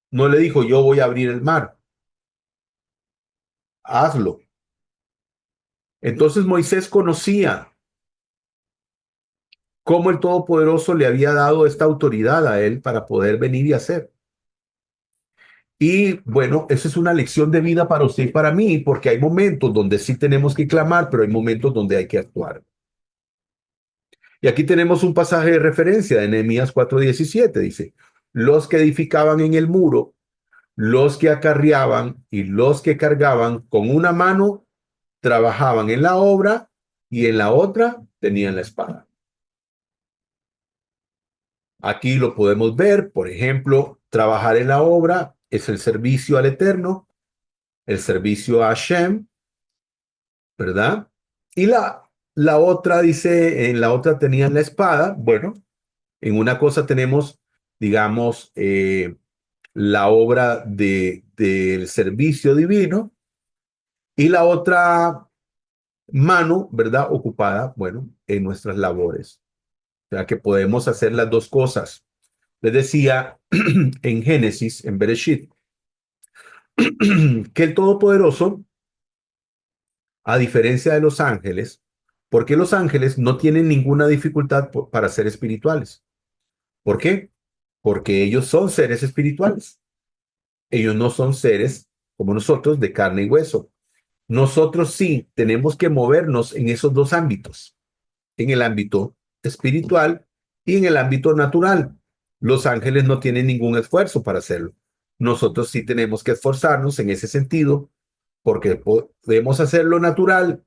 No le dijo, yo voy a abrir el mar. Hazlo. Entonces Moisés conocía cómo el Todopoderoso le había dado esta autoridad a él para poder venir y hacer. Y bueno, eso es una lección de vida para usted y para mí, porque hay momentos donde sí tenemos que clamar, pero hay momentos donde hay que actuar. Y aquí tenemos un pasaje de referencia de Nehemías 4:17, dice, los que edificaban en el muro, los que acarreaban y los que cargaban con una mano, trabajaban en la obra y en la otra tenían la espada. Aquí lo podemos ver, por ejemplo, trabajar en la obra es el servicio al Eterno, el servicio a Hashem, ¿verdad? Y la otra dice, en la otra tenían la espada. Bueno, en una cosa tenemos, digamos, la obra del servicio divino y la otra mano, ¿verdad? Ocupada, bueno, en nuestras labores. O sea que podemos hacer las dos cosas. Les decía en Génesis, en Bereshit, que el Todopoderoso, a diferencia de los ángeles, porque los ángeles no tienen ninguna dificultad para ser espirituales. ¿Por qué? Porque ellos son seres espirituales. Ellos no son seres como nosotros de carne y hueso. nosotros sí tenemos que movernos en esos dos ámbitos, en el ámbito espiritual y en el ámbito natural. Los ángeles no tienen ningún esfuerzo para hacerlo. Nosotros sí tenemos que esforzarnos en ese sentido, porque podemos hacerlo natural,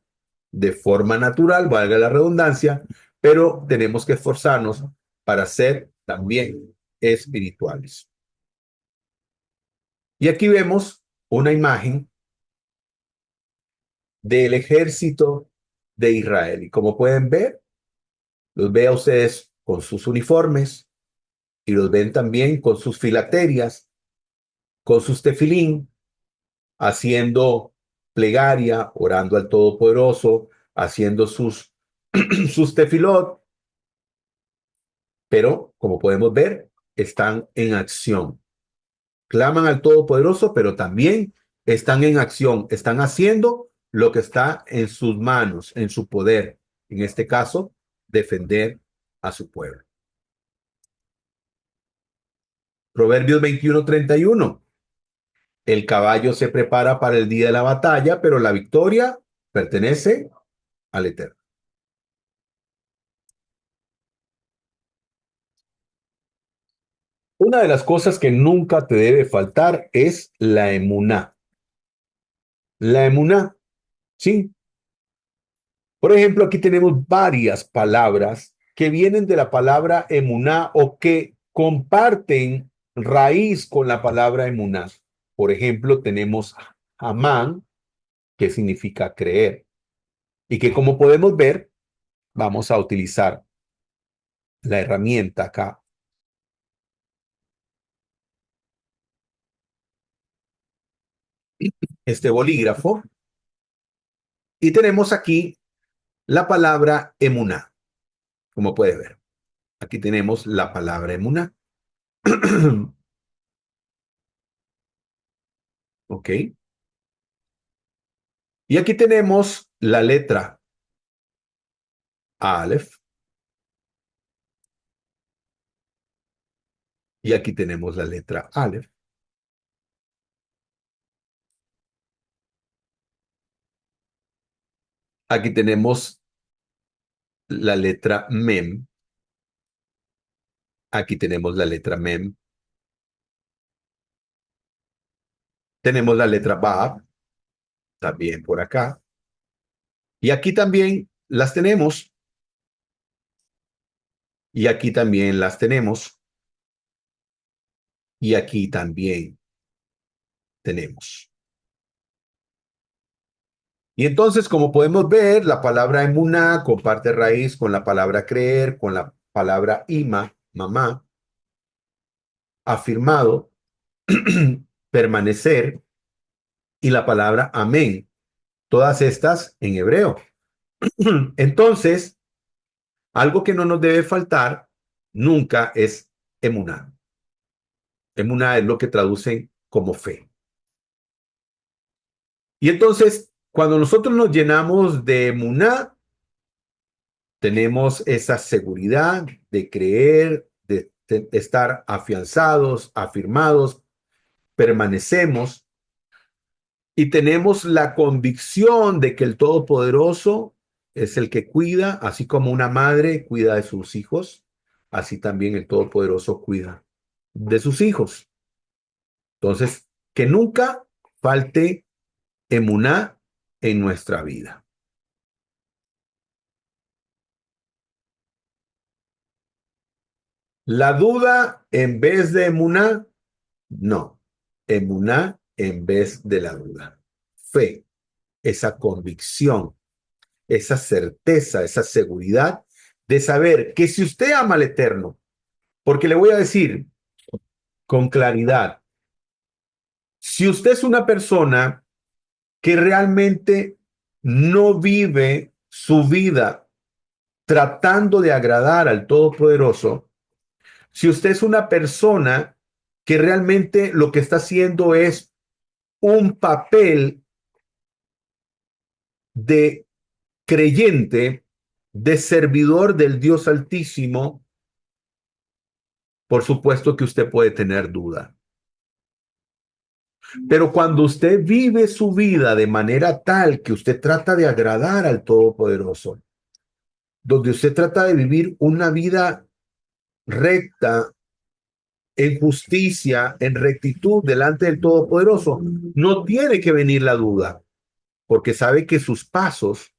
de forma natural, valga la redundancia, pero tenemos que esforzarnos para ser también espirituales. Y aquí vemos una imagen del ejército de Israel. Y como pueden ver, los ve a ustedes con sus uniformes y los ven también con sus filaterias, con sus tefilín, haciendo plegaria, orando al Todopoderoso, haciendo sus tefilot, pero como podemos ver, están en acción. Claman al Todopoderoso, pero también están en acción, están haciendo lo que está en sus manos, en su poder. En este caso, defender a su pueblo. Proverbios 21:31. El caballo se prepara para el día de la batalla, pero la victoria pertenece al Eterno. Una de las cosas que nunca te debe faltar es la emuná. La emuná, sí. Por ejemplo, aquí tenemos varias palabras que vienen de la palabra emuná o que comparten raíz con la palabra emuná. Por ejemplo, tenemos amán, que significa creer, y que como podemos ver, vamos a utilizar la herramienta acá, este bolígrafo, y tenemos aquí la palabra emuná, como puede ver. Aquí tenemos la palabra emuná. ¿Ok? Y aquí tenemos la letra Aleph, y aquí tenemos la letra Aleph. Aquí tenemos la letra Mem. Aquí tenemos la letra Mem. Tenemos la letra Bab, también por acá. Y aquí también las tenemos. Y aquí también las tenemos. Y aquí también tenemos. Y entonces, como podemos ver, la palabra emuná comparte raíz con la palabra creer, con la palabra ima, mamá, afirmado, permanecer, y la palabra amén, todas estas en hebreo. Entonces, algo que no nos debe faltar nunca es emuná. Emuná es lo que traducen como fe. Y entonces, cuando nosotros nos llenamos de emuná, tenemos esa seguridad de creer, de estar afianzados, afirmados, permanecemos y tenemos la convicción de que el Todopoderoso es el que cuida, así como una madre cuida de sus hijos, así también el Todopoderoso cuida de sus hijos. Entonces, que nunca falte emuná en nuestra vida. La duda en vez de emuná, no. Emuná en vez de la duda. Fe, esa convicción, esa certeza, esa seguridad de saber que si usted ama al Eterno, porque le voy a decir con claridad, si usted es una persona que realmente no vive su vida tratando de agradar al Todopoderoso, si usted es una persona que realmente lo que está haciendo es un papel de creyente, de servidor del Dios Altísimo, por supuesto que usted puede tener duda. Pero cuando usted vive su vida de manera tal que usted trata de agradar al Todopoderoso, donde usted trata de vivir una vida recta, en justicia, en rectitud delante del Todopoderoso, no tiene que venir la duda, porque sabe que sus pasos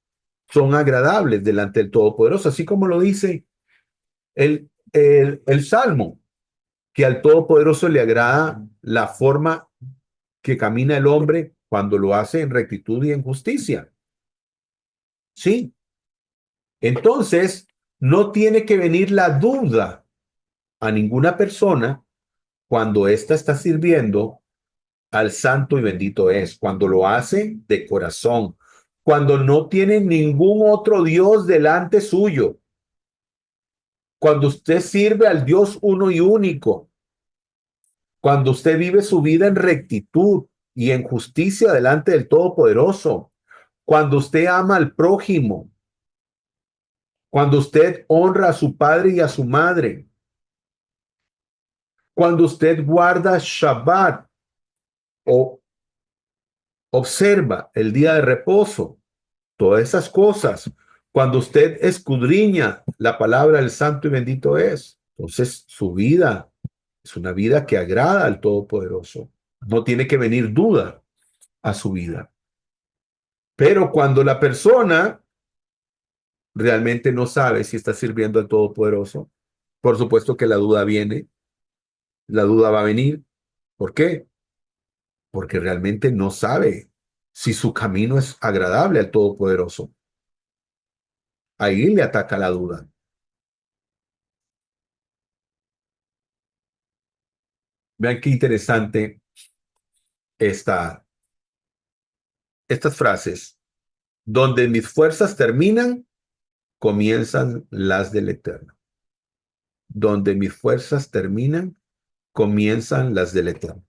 son agradables delante del Todopoderoso, así como lo dice el Salmo, que al Todopoderoso le agrada la forma que camina el hombre cuando lo hace en rectitud y en justicia. Sí, entonces no tiene que venir la duda a ninguna persona cuando ésta está sirviendo al santo y bendito es, cuando lo hace de corazón, cuando no tiene ningún otro Dios delante suyo, cuando usted sirve al Dios uno y único, cuando usted vive su vida en rectitud y en justicia delante del Todopoderoso, cuando usted ama al prójimo, cuando usted honra a su padre y a su madre, cuando usted guarda Shabbat o observa el día de reposo, todas esas cosas, cuando usted escudriña la palabra del santo y bendito es, entonces su vida es una vida que agrada al Todopoderoso. No tiene que venir duda a su vida. Pero cuando la persona realmente no sabe si está sirviendo al Todopoderoso, por supuesto que la duda viene, la duda va a venir. ¿Por qué? Porque realmente no sabe si su camino es agradable al Todopoderoso. Ahí le ataca la duda. Vean qué interesante esta, estas frases. Donde mis fuerzas terminan, comienzan las del Eterno. Donde mis fuerzas terminan, comienzan las del Eterno.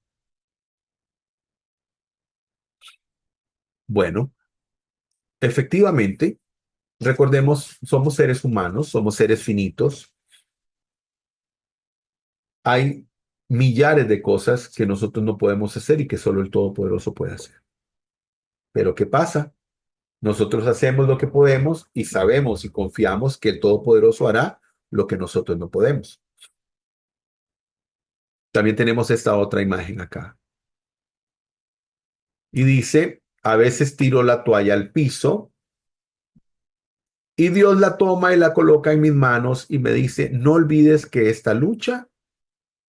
Bueno, efectivamente, recordemos, somos seres humanos, somos seres finitos. Hay millares de cosas que nosotros no podemos hacer y que solo el Todopoderoso puede hacer. Pero ¿qué pasa? Nosotros hacemos lo que podemos y sabemos y confiamos que el Todopoderoso hará lo que nosotros no podemos. También tenemos esta otra imagen acá. Y dice, a veces tiro la toalla al piso y Dios la toma y la coloca en mis manos y me dice, no olvides que esta lucha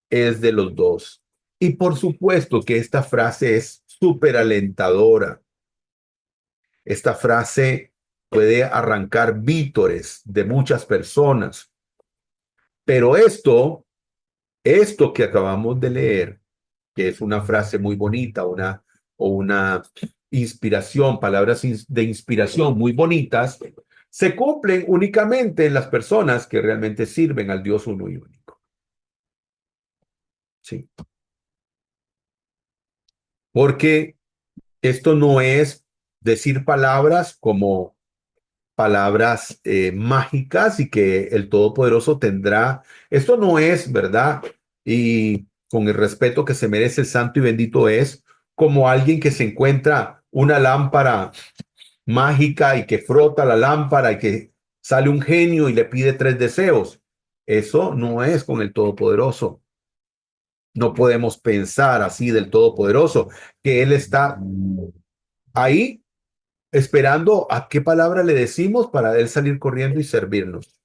es de los dos. Y por supuesto que esta frase es súper alentadora. Esta frase puede arrancar vítores de muchas personas. Pero esto que acabamos de leer, que es una frase muy bonita, o una inspiración, palabras de inspiración muy bonitas, se cumplen únicamente en las personas que realmente sirven al Dios uno y único. Sí. Porque esto no es decir palabras como palabras mágicas y que el Todopoderoso tendrá. Esto no es, ¿verdad? Y con el respeto que se merece el santo y bendito es, como alguien que se encuentra una lámpara mágica y que frota la lámpara y que sale un genio y le pide tres deseos. Eso no es con el Todopoderoso. No podemos pensar así del Todopoderoso, que Él está ahí esperando a qué palabra le decimos para Él salir corriendo y servirnos.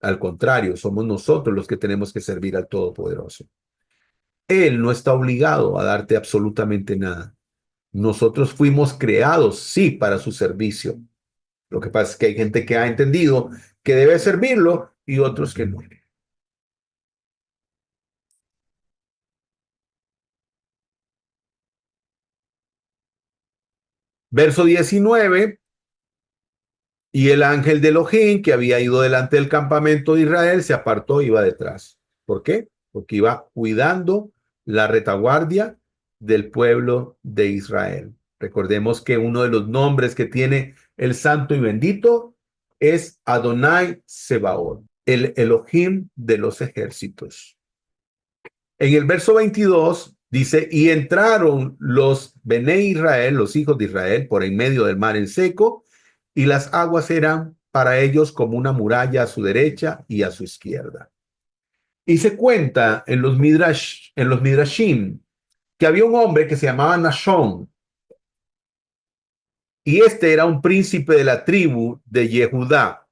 Al contrario, somos nosotros los que tenemos que servir al Todopoderoso. Él no está obligado a darte absolutamente nada. Nosotros fuimos creados, sí, para su servicio. Lo que pasa es que hay gente que ha entendido que debe servirlo y otros que no. Verso 19, y el ángel de Elohim, que había ido delante del campamento de Israel, se apartó y iba detrás. ¿Por qué? Porque iba cuidando la retaguardia del pueblo de Israel. Recordemos que uno de los nombres que tiene el santo y bendito es Adonai Sebaot, el Elohim de los ejércitos. En el verso 22 Dice, y entraron los Bené Israel, los hijos de Israel, por en medio del mar en seco, y las aguas eran para ellos como una muralla a su derecha y a su izquierda. Y se cuenta en los Midrashim, que había un hombre que se llamaba Nashón, y este era un príncipe de la tribu de Yehudá,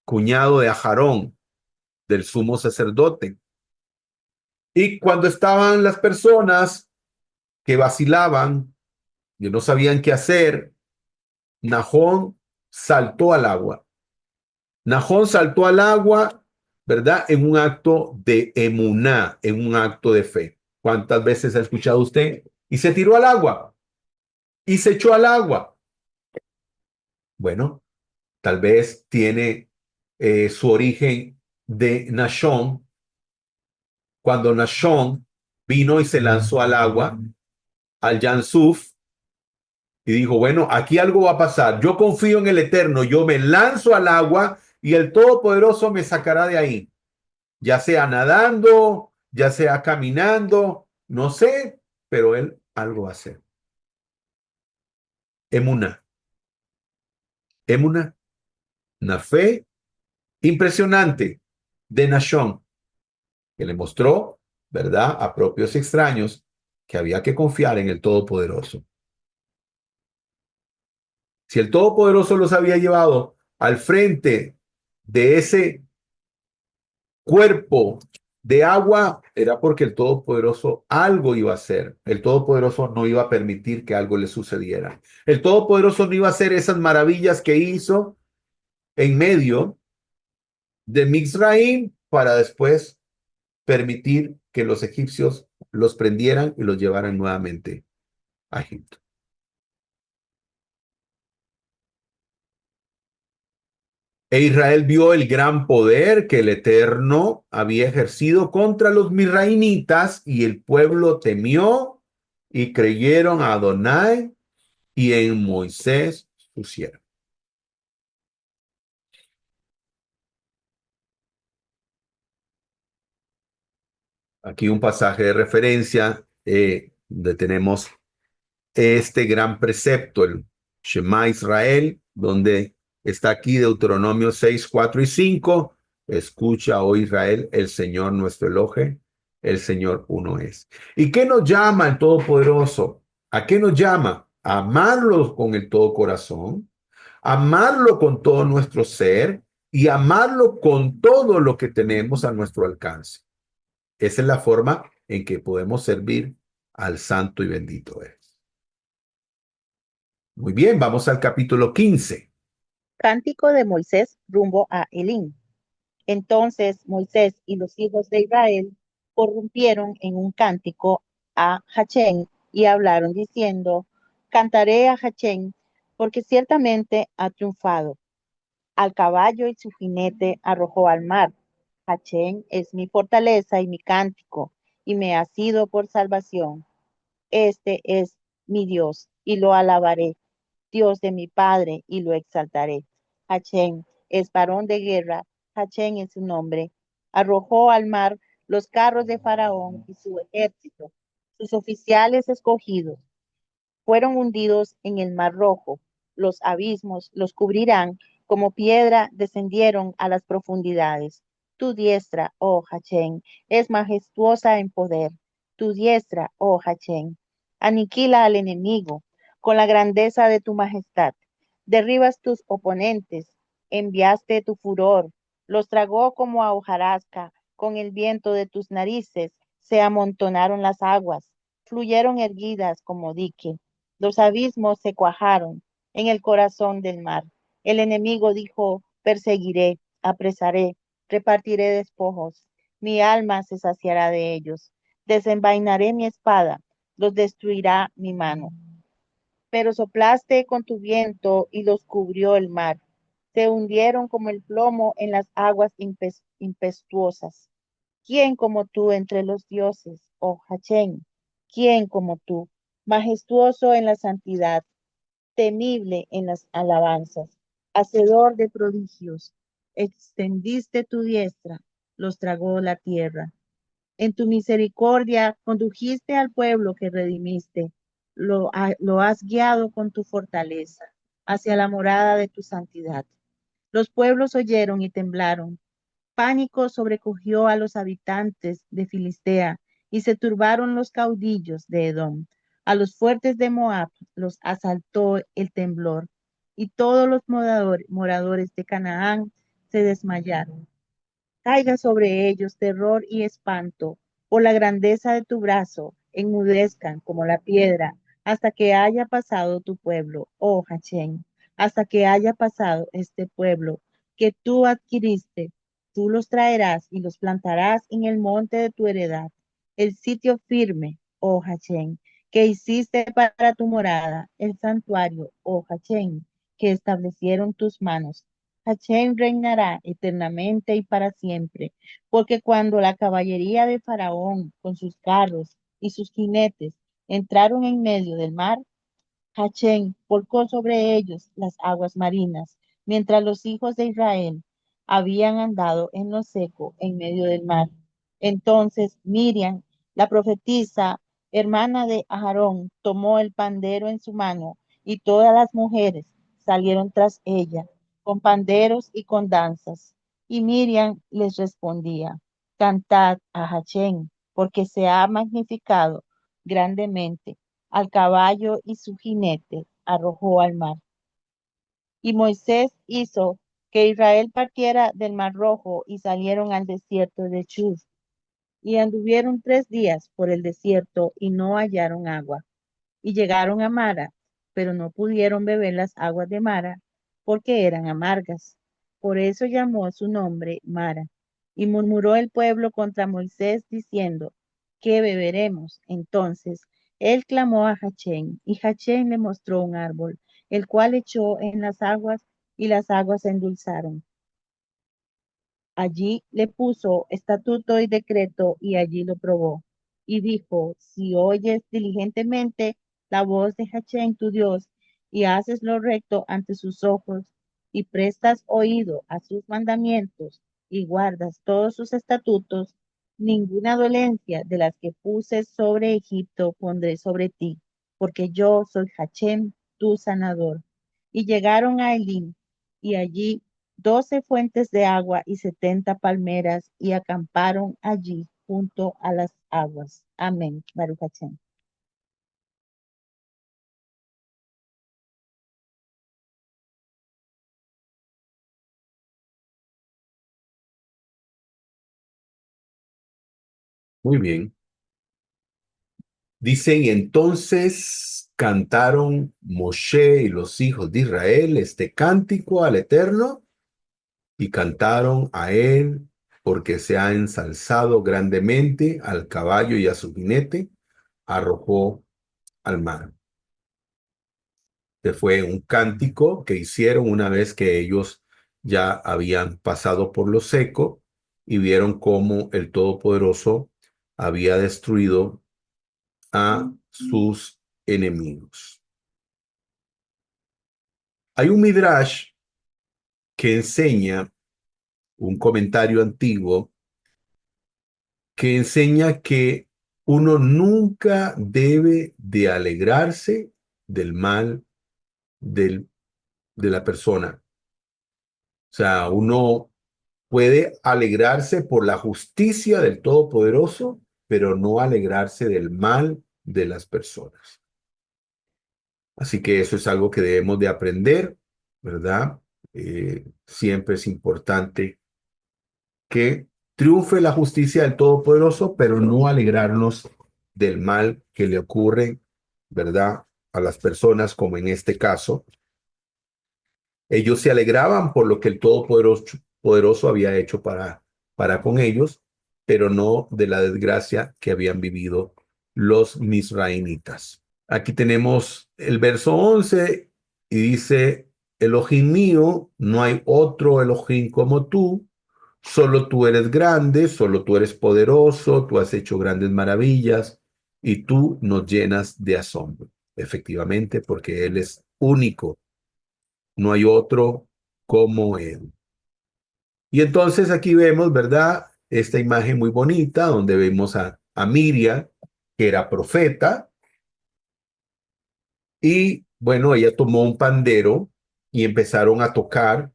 cuñado de Ajarón, del sumo sacerdote. Y cuando estaban las personas que vacilaban, que no sabían qué hacer, Nahón saltó al agua. Nahón saltó al agua, ¿verdad? En un acto de emuná, en un acto de fe. ¿Cuántas veces ha escuchado usted? Y se tiró al agua y se echó al agua. Bueno, tal vez tiene su origen de Nashón, cuando Nashón vino y se lanzó al agua, al Yansuf, y dijo, bueno, aquí algo va a pasar. Yo confío en el Eterno, yo me lanzo al agua y el Todopoderoso me sacará de ahí, ya sea nadando, ya sea caminando, no sé, pero él algo va a hacer. Emuna, Emuna, una fe impresionante de Nashón, que le mostró, ¿verdad?, a propios extraños que había que confiar en el Todopoderoso. Si el Todopoderoso los había llevado al frente de ese cuerpo de agua, era porque el Todopoderoso algo iba a hacer. El Todopoderoso no iba a permitir que algo le sucediera. El Todopoderoso no iba a hacer esas maravillas que hizo en medio de Mizraim para después permitir que los egipcios los prendieran y los llevaran nuevamente a Egipto. E Israel vio el gran poder que el Eterno había ejercido contra los mirrainitas y el pueblo temió y creyeron a Adonai y en Moisés su siervo. Aquí un pasaje de referencia donde tenemos este gran precepto, el Shema Israel, donde está aquí Deuteronomio 6, 4 y 5. Escucha, oh Israel, el Señor nuestro Elohe, el Señor uno es. ¿Y qué nos llama el Todopoderoso? ¿A qué nos llama? A amarlo con el todo corazón, amarlo con todo nuestro ser y amarlo con todo lo que tenemos a nuestro alcance. Esa es la forma en que podemos servir al santo y bendito es. Muy bien, vamos al capítulo 15. Cántico de Moisés rumbo a Elim. Entonces Moisés y los hijos de Israel corrompieron en un cántico a Hachén y hablaron diciendo, cantaré a Hachén porque ciertamente ha triunfado. Al caballo y su jinete arrojó al mar. Hachén es mi fortaleza y mi cántico y me ha sido por salvación. Este es mi Dios y lo alabaré, Dios de mi Padre, y lo exaltaré. Hachén es varón de guerra, Hachén es su nombre. Arrojó al mar los carros de Faraón y su ejército. Sus oficiales escogidos fueron hundidos en el mar rojo. Los abismos los cubrirán, como piedra descendieron a las profundidades. Tu diestra, oh Hachén, es majestuosa en poder. Tu diestra, oh Hachén, aniquila al enemigo con la grandeza de tu majestad. Derribas tus oponentes, enviaste tu furor, los tragó como a hojarasca, con el viento de tus narices se amontonaron las aguas, fluyeron erguidas como dique. Los abismos se cuajaron en el corazón del mar. El enemigo dijo, perseguiré, apresaré, repartiré despojos. Mi alma se saciará de ellos. Desenvainaré mi espada, los destruirá mi mano. Pero soplaste con tu viento y los cubrió el mar. Se hundieron como el plomo en las aguas impetuosas. ¿Quién como tú entre los dioses, oh Hachén? ¿Quién como tú, majestuoso en la santidad, temible en las alabanzas, hacedor de prodigios? Extendiste tu diestra, los tragó la tierra. En tu misericordia condujiste al pueblo que redimiste. Lo has guiado con tu fortaleza hacia la morada de tu santidad. Los pueblos oyeron y temblaron. Pánico sobrecogió a los habitantes de Filistea y se turbaron los caudillos de Edom. A los fuertes de Moab los asaltó el temblor y todos los moradores de Canaán se desmayaron. Caiga sobre ellos terror y espanto por la grandeza de tu brazo, enmudezcan como la piedra hasta que haya pasado tu pueblo, oh Hachén, hasta que haya pasado este pueblo que tú adquiriste. Tú los traerás y los plantarás en el monte de tu heredad, el sitio firme, oh Hachén, que hiciste para tu morada, el santuario, oh Hachén, que establecieron tus manos. Hachem reinará eternamente y para siempre, porque cuando la caballería de Faraón con sus carros y sus jinetes entraron en medio del mar, Hachén volcó sobre ellos las aguas marinas, mientras los hijos de Israel habían andado en lo seco en medio del mar. Entonces Miriam, la profetisa, hermana de Aarón, tomó el pandero en su mano y todas las mujeres salieron tras ella con panderos y con danzas. Y Miriam les respondía, cantad a Hachén, porque se ha magnificado grandemente al caballo y su jinete arrojó al mar. Y Moisés hizo que Israel partiera del mar rojo y salieron al desierto de Chur. Y anduvieron 3 días por el desierto y no hallaron agua. Y llegaron a Mara, pero no pudieron beber las aguas de Mara porque eran amargas. Por eso llamó su nombre Mara. Y murmuró el pueblo contra Moisés diciendo, ¿qué beberemos? Entonces él clamó a Hachén, y Hachén le mostró un árbol, el cual echó en las aguas, y las aguas se endulzaron. Allí le puso estatuto y decreto y allí lo probó. Y dijo, si oyes diligentemente la voz de Hachén tu Dios y haces lo recto ante sus ojos y prestas oído a sus mandamientos y guardas todos sus estatutos, ninguna dolencia de las que puse sobre Egipto pondré sobre ti, porque yo soy Hachén tu sanador. Y llegaron a Elim y allí 12 fuentes de agua y 70 palmeras, y acamparon allí junto a las aguas. Amén. Baruch Hashem. Muy bien. Dice, y entonces cantaron Moshe y los hijos de Israel este cántico al Eterno, y cantaron a él porque se ha ensalzado grandemente al caballo y a su jinete, arrojó al mar. Que fue un cántico que hicieron una vez que ellos ya habían pasado por lo seco y vieron cómo el Todopoderoso había destruido a sus enemigos. Hay un midrash que enseña, un comentario antiguo, que enseña que uno nunca debe de alegrarse del mal de la persona. O sea, uno puede alegrarse por la justicia del Todopoderoso, pero no alegrarse del mal de las personas. Así que eso es algo que debemos de aprender, ¿verdad? Siempre es importante que triunfe la justicia del Todopoderoso, pero no alegrarnos del mal que le ocurre, ¿verdad? A las personas, como en este caso. Ellos se alegraban por lo que el Todopoderoso había hecho para con ellos, pero no de la desgracia que habían vivido los misraimitas. Aquí tenemos el verso 11 y dice, Elohim mío, no hay otro Elohim como tú, solo tú eres grande, solo tú eres poderoso, tú has hecho grandes maravillas y tú nos llenas de asombro. Efectivamente, porque Él es único, no hay otro como Él. Y entonces aquí vemos, ¿verdad? esta imagen muy bonita donde vemos a Miriam, que era profeta, y bueno, ella tomó un pandero y empezaron a tocar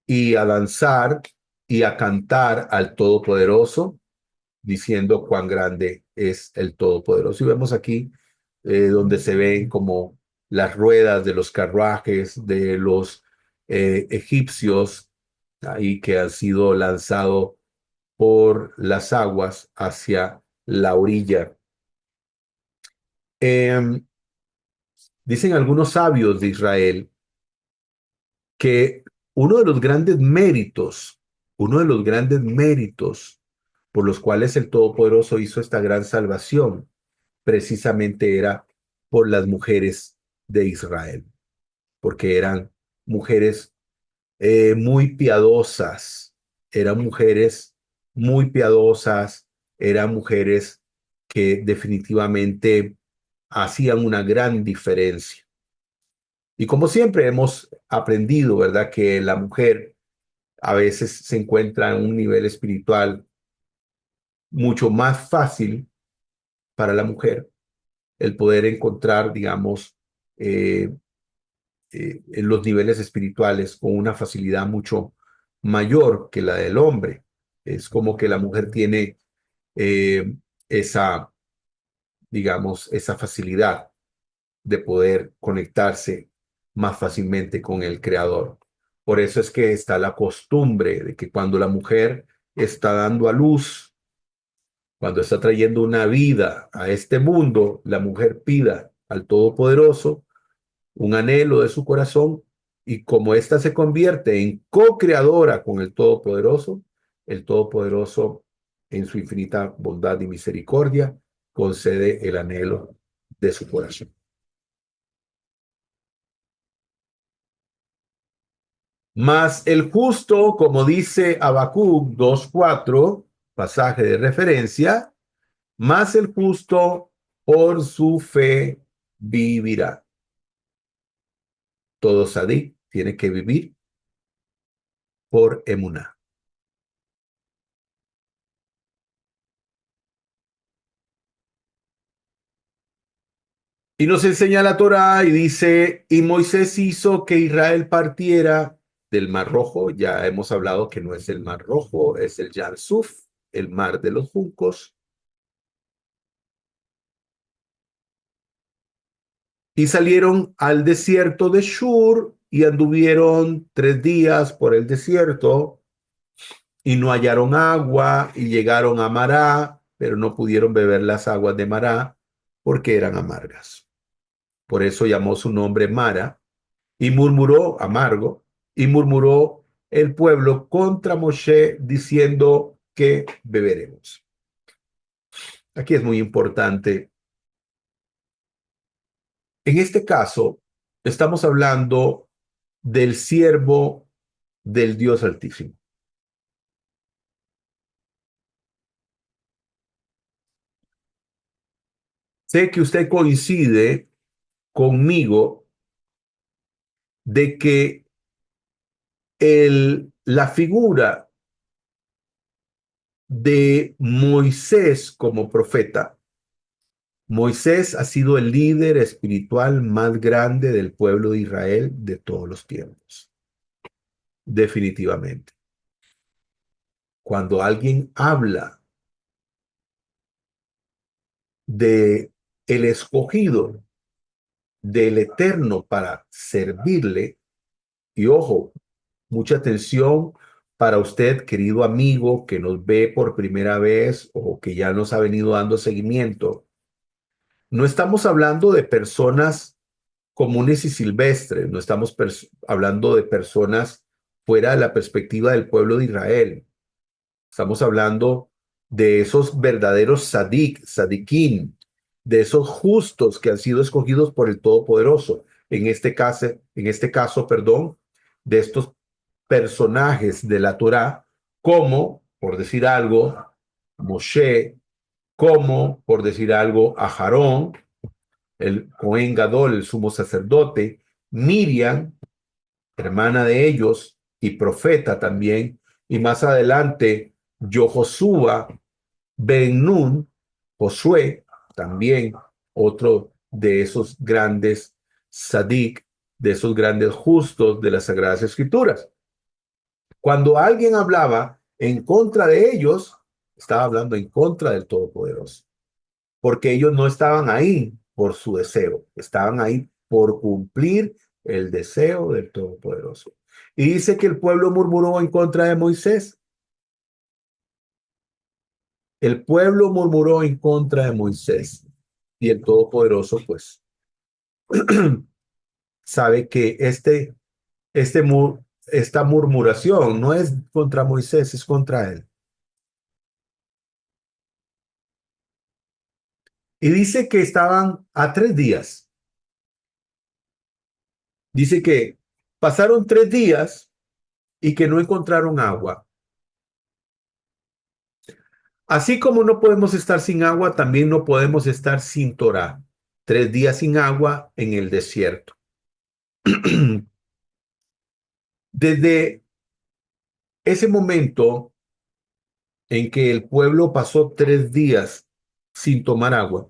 y a danzar y a cantar al Todopoderoso, diciendo cuán grande es el Todopoderoso. Y vemos aquí donde se ven como las ruedas de los carruajes de los egipcios, ahí que han sido lanzados por las aguas hacia la orilla. Eh, Dicen algunos sabios de Israel que uno de los grandes méritos, uno de los grandes méritos por los cuales el Todopoderoso hizo esta gran salvación, precisamente era por las mujeres de Israel, porque eran mujeres muy piadosas, eran mujeres muy piadosas, eran mujeres que definitivamente hacían una gran diferencia. Y como siempre hemos aprendido, ¿verdad? Que la mujer a veces se encuentra en un nivel espiritual mucho más fácil para la mujer el poder encontrar, digamos, eh, en los niveles espirituales con una facilidad mucho mayor que la del hombre. Es como que la mujer tiene eh, esa, digamos, esa facilidad de poder conectarse más fácilmente con el Creador. Por eso es que está la costumbre de que cuando la mujer está dando a luz, cuando está trayendo una vida a este mundo, la mujer pida al Todopoderoso un anhelo de su corazón y como ésta se convierte en co-creadora con el Todopoderoso en su infinita bondad y misericordia concede el anhelo de su corazón. Mas el justo, como dice Habacuc 2:4, pasaje de referencia, mas el justo por su fe vivirá. Todo sadí tiene que vivir por emuná. Y nos enseña la Torá y dice, y Moisés hizo que Israel partiera del Mar Rojo. Ya hemos hablado que no es el Mar Rojo, es el Yam Suf, el mar de los juncos. Y salieron al desierto de Shur y anduvieron 3 días por el desierto y no hallaron agua y llegaron a Mará, pero no pudieron beber las aguas de Mará porque eran amargas. Por eso llamó su nombre Mara y murmuró, amargo, y murmuró el pueblo contra Moshe diciendo que beberemos. Aquí es muy importante. En este caso, estamos hablando del siervo del Dios Altísimo. Sé que usted coincide conmigo de que la figura de Moisés como profeta, Moisés ha sido el líder espiritual más grande del pueblo de Israel de todos los tiempos. Definitivamente. Cuando alguien habla de el escogido del Eterno para servirle, y ojo, mucha atención para usted, querido amigo, que nos ve por primera vez o que ya nos ha venido dando seguimiento. No estamos hablando de personas comunes y silvestres, no estamos hablando de personas fuera de la perspectiva del pueblo de Israel. Estamos hablando de esos verdaderos sadiquín, de esos justos que han sido escogidos por el Todopoderoso. En este caso, perdón, de estos personajes de la Torá, como, por decir algo, Moshe, como, por decir algo, Aharón, el Cohen Gadol, el sumo sacerdote, Miriam, hermana de ellos y profeta también, y más adelante Josué, Ben Nun, Josué, también otro de esos grandes sadik, de esos grandes justos de las Sagradas Escrituras. Cuando alguien hablaba en contra de ellos, estaba hablando en contra del Todopoderoso, porque ellos no estaban ahí por su deseo, estaban ahí por cumplir el deseo del Todopoderoso. Y dice que el pueblo murmuró en contra de Moisés. El pueblo murmuró en contra de Moisés. Y el Todopoderoso, pues, sabe que esta murmuración no es contra Moisés, es contra él. Y dice que estaban a 3 días. Dice que pasaron 3 días y que no encontraron agua. Así como no podemos estar sin agua, también no podemos estar sin Torá. 3 días sin agua en el desierto. Desde ese momento en que el pueblo pasó 3 días sin tomar agua,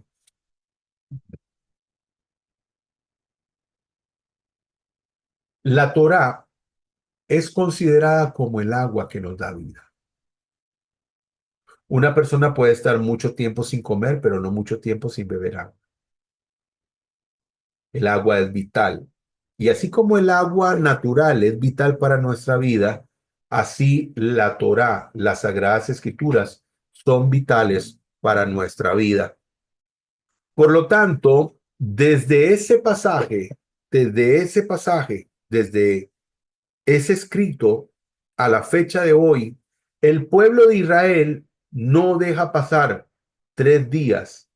la Torá es considerada como el agua que nos da vida. Una persona puede estar mucho tiempo sin comer, pero no mucho tiempo sin beber agua. El agua es vital. Y así como el agua natural es vital para nuestra vida, así la Torá, las Sagradas Escrituras, son vitales para nuestra vida. Por lo tanto, desde ese escrito a la fecha de hoy, el pueblo de Israel no deja pasar 3 días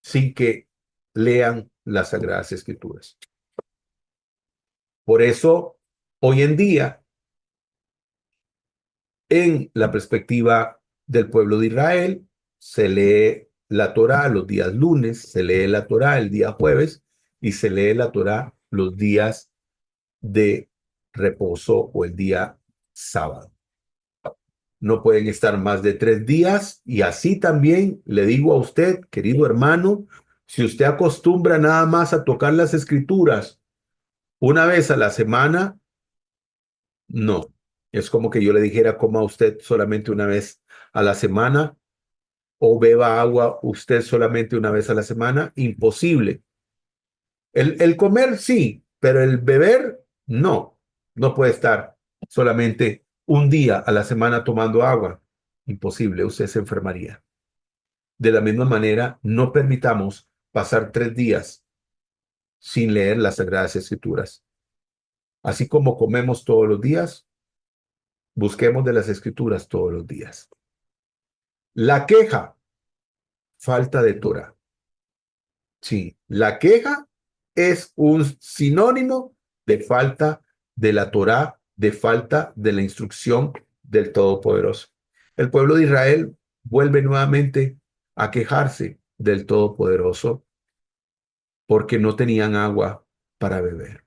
sin que lean las Sagradas Escrituras. Por eso, hoy en día, en la perspectiva del pueblo de Israel, se lee la Torá los días lunes, se lee la Torá el día jueves y se lee la Torá los días de reposo o el día sábado. No pueden estar más de 3 días y así también le digo a usted, querido hermano, si usted acostumbra nada más a tocar las escrituras una vez a la semana, no. Es como que yo le dijera coma usted solamente una vez a la semana o beba agua usted solamente una vez a la semana. Imposible. El comer sí, pero el beber no. No puede estar solamente un día a la semana tomando agua. Imposible, usted se enfermaría. De la misma manera, no permitamos pasar 3 días sin leer las Sagradas Escrituras. Así como comemos todos los días, busquemos de las Escrituras todos los días. La queja, falta de Torah. Sí, la queja es un sinónimo de falta de la Torá, de falta de la instrucción del Todopoderoso. El pueblo de Israel vuelve nuevamente a quejarse del Todopoderoso porque no tenían agua para beber.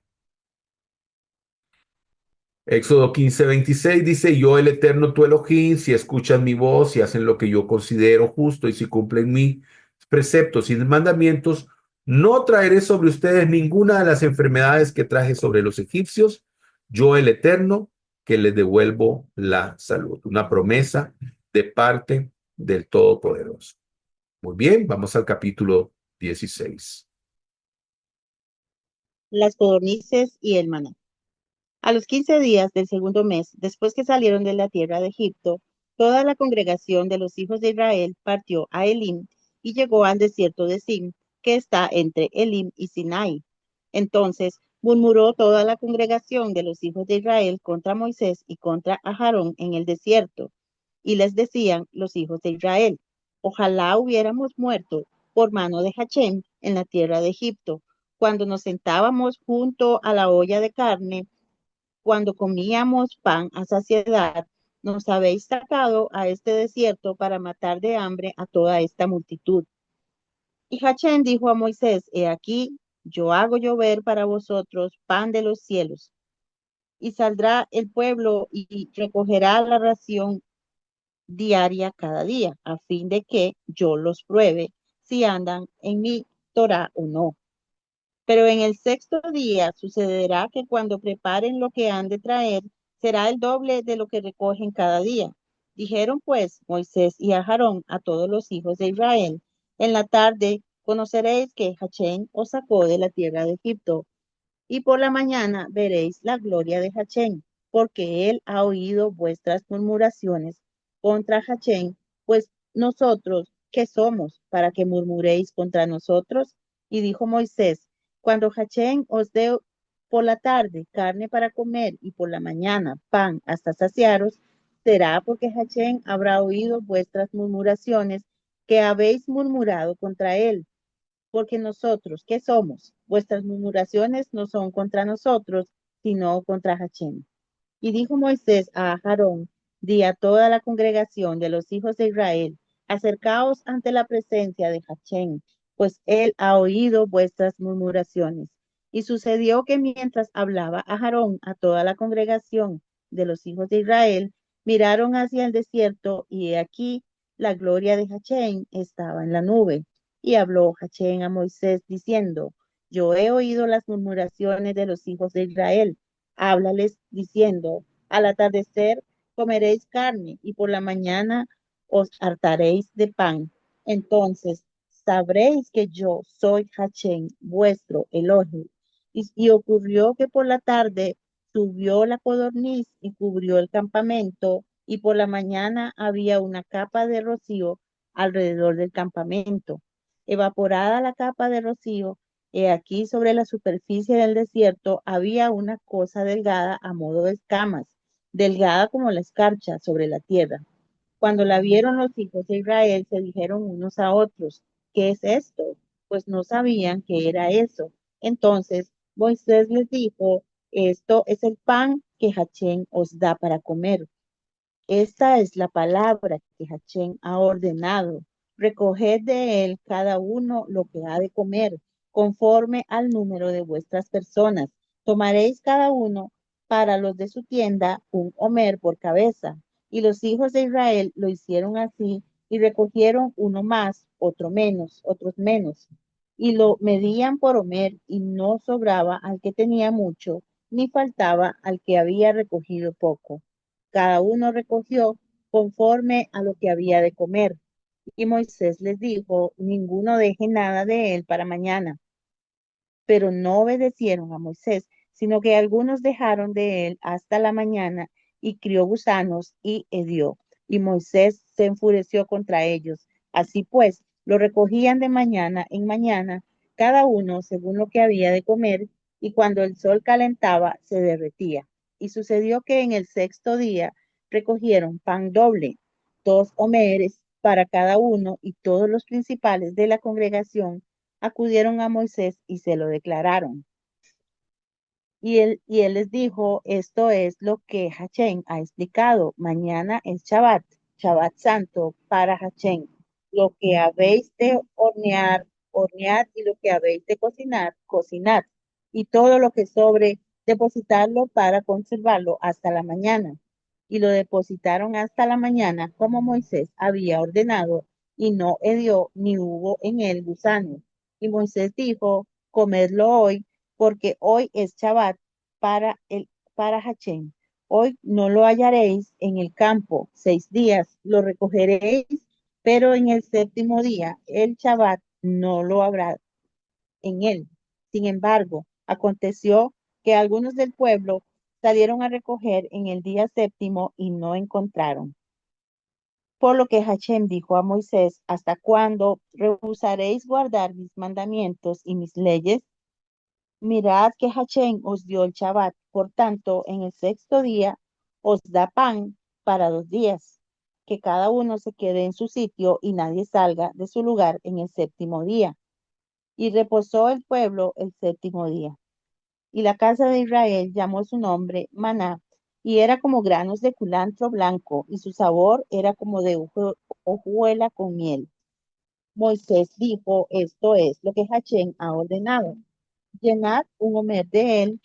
Éxodo 15:26 dice, yo el Eterno tu Elohim, si escuchan mi voz y hacen lo que yo considero justo y si cumplen mis preceptos y mis mandamientos, no traeré sobre ustedes ninguna de las enfermedades que traje sobre los egipcios, yo el Eterno que les devuelvo la salud. Una promesa de parte del Todopoderoso. Muy bien, vamos al capítulo 16. Las codornices y el maná. A los 15 días del segundo mes, después que salieron de la tierra de Egipto, toda la congregación de los hijos de Israel partió a Elim y llegó al desierto de Sin, que está entre Elim y Sinai. Entonces murmuró toda la congregación de los hijos de Israel contra Moisés y contra Aarón en el desierto. Y les decían los hijos de Israel, ojalá hubiéramos muerto por mano de Hachem en la tierra de Egipto, cuando nos sentábamos junto a la olla de carne, cuando comíamos pan a saciedad, nos habéis sacado a este desierto para matar de hambre a toda esta multitud. Y Hachén dijo a Moisés, he aquí, yo hago llover para vosotros pan de los cielos. y saldrá el pueblo y recogerá la ración diaria cada día, a fin de que yo los pruebe si andan en mi Torah o no. Pero en el sexto día sucederá que cuando preparen lo que han de traer, será el doble de lo que recogen cada día. Dijeron pues Moisés y Aarón a todos los hijos de Israel, en la tarde conoceréis que Hachén os sacó de la tierra de Egipto, y por la mañana veréis la gloria de Hachén, porque él ha oído vuestras murmuraciones contra Hachén, pues nosotros, ¿qué somos para que murmuréis contra nosotros? Y dijo Moisés, cuando Hachén os dé por la tarde carne para comer y por la mañana pan hasta saciaros, será porque Hachén habrá oído vuestras murmuraciones que habéis murmurado contra él, porque nosotros, ¿qué somos? Vuestras murmuraciones no son contra nosotros, sino contra Hachén. Y dijo Moisés a Aarón, di a toda la congregación de los hijos de Israel, acercaos ante la presencia de Hachén, pues él ha oído vuestras murmuraciones. Y sucedió que mientras hablaba a Aarón a toda la congregación de los hijos de Israel, miraron hacia el desierto y he aquí la gloria de Hachén estaba en la nube. Y habló Hachén a Moisés diciendo, yo he oído las murmuraciones de los hijos de Israel. Háblales diciendo, al atardecer comeréis carne y por la mañana os hartaréis de pan. Entonces sabréis que yo soy Hachén, vuestro Elohim. Y ocurrió que por la tarde subió la codorniz y cubrió el campamento, y por la mañana había una capa de rocío alrededor del campamento. Evaporada la capa de rocío, he aquí sobre la superficie del desierto había una cosa delgada a modo de escamas, delgada como la escarcha sobre la tierra. Cuando la vieron los hijos de Israel, se dijeron unos a otros, ¿qué es esto? Pues no sabían qué era eso. Entonces Moisés les dijo, esto es el pan que Hachén os da para comer. Esta es la palabra que Hachén ha ordenado. Recoged de él cada uno lo que ha de comer, conforme al número de vuestras personas. Tomaréis cada uno para los de su tienda un homer por cabeza. Y los hijos de Israel lo hicieron así y recogieron uno más, otro menos, otros menos. Y lo medían por homer y no sobraba al que tenía mucho, ni faltaba al que había recogido poco. Cada uno recogió conforme a lo que había de comer. Y Moisés les dijo, ninguno deje nada de él para mañana. Pero no obedecieron a Moisés, sino que algunos dejaron de él hasta la mañana y crió gusanos y hedió. Y Moisés se enfureció contra ellos. Así pues, lo recogían de mañana en mañana, cada uno según lo que había de comer, y cuando el sol calentaba, se derretía. Y sucedió que en el sexto día recogieron pan doble, 2 homeres para cada uno, y todos los principales de la congregación acudieron a Moisés y se lo declararon. Y él les dijo, esto es lo que Hachén ha explicado. Mañana es Shabbat, Shabbat santo para Hachén. Lo que habéis de hornear, hornead, y lo que habéis de cocinar, cocinad. Y todo lo que sobre, depositarlo para conservarlo hasta la mañana. Y lo depositaron hasta la mañana, como Moisés había ordenado, y no hedió ni hubo en él gusano. Y Moisés dijo, comedlo hoy, porque hoy es Shabbat para Hachén. Hoy no lo hallaréis en el campo, 6 días lo recogeréis, pero en el séptimo día el Shabbat no lo habrá en él. Sin embargo, aconteció que algunos del pueblo salieron a recoger en el día séptimo y no encontraron. Por lo que Hachem dijo a Moisés, ¿hasta cuándo rehusaréis guardar mis mandamientos y mis leyes? Mirad que Hachem os dio el Shabbat, por tanto, en el sexto día os da pan para 2 días, que cada uno se quede en su sitio y nadie salga de su lugar en el séptimo día. Y reposó el pueblo el séptimo día. Y la casa de Israel llamó su nombre Maná, y era como granos de culantro blanco, y su sabor era como de hojuela con miel. Moisés dijo, esto es lo que Hachem ha ordenado. Llenad un homer de él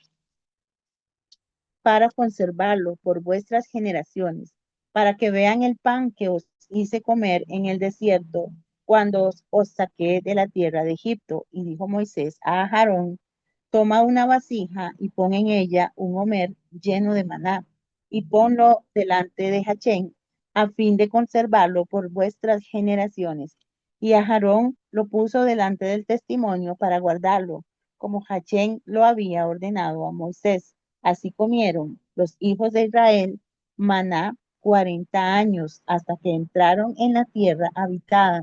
para conservarlo por vuestras generaciones, para que vean el pan que os hice comer en el desierto cuando os saqué de la tierra de Egipto. Y dijo Moisés a Aarón, toma una vasija y pon en ella un homer lleno de maná, y ponlo delante de Hachén, a fin de conservarlo por vuestras generaciones. Y Aarón lo puso delante del testimonio para guardarlo, como Hachén lo había ordenado a Moisés. Así comieron los hijos de Israel maná 40 años hasta que entraron en la tierra habitada.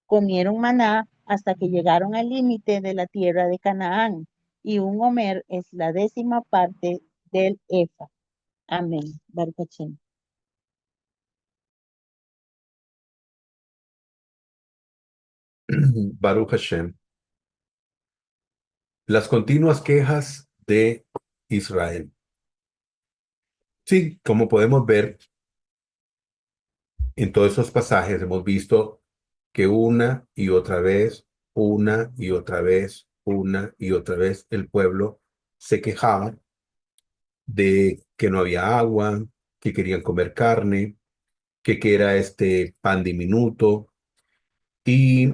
Comieron maná hasta que llegaron al límite de la tierra de Canaán, y un homer es la 10ª parte del efa. Amén. Baruch Hashem. Baruch Hashem. Las continuas quejas de Israel. Sí, como podemos ver en todos esos pasajes, hemos visto que una y otra vez, una y otra vez, una y otra vez, el pueblo se quejaba de que no había agua, que querían comer carne, que era este pan diminuto. Y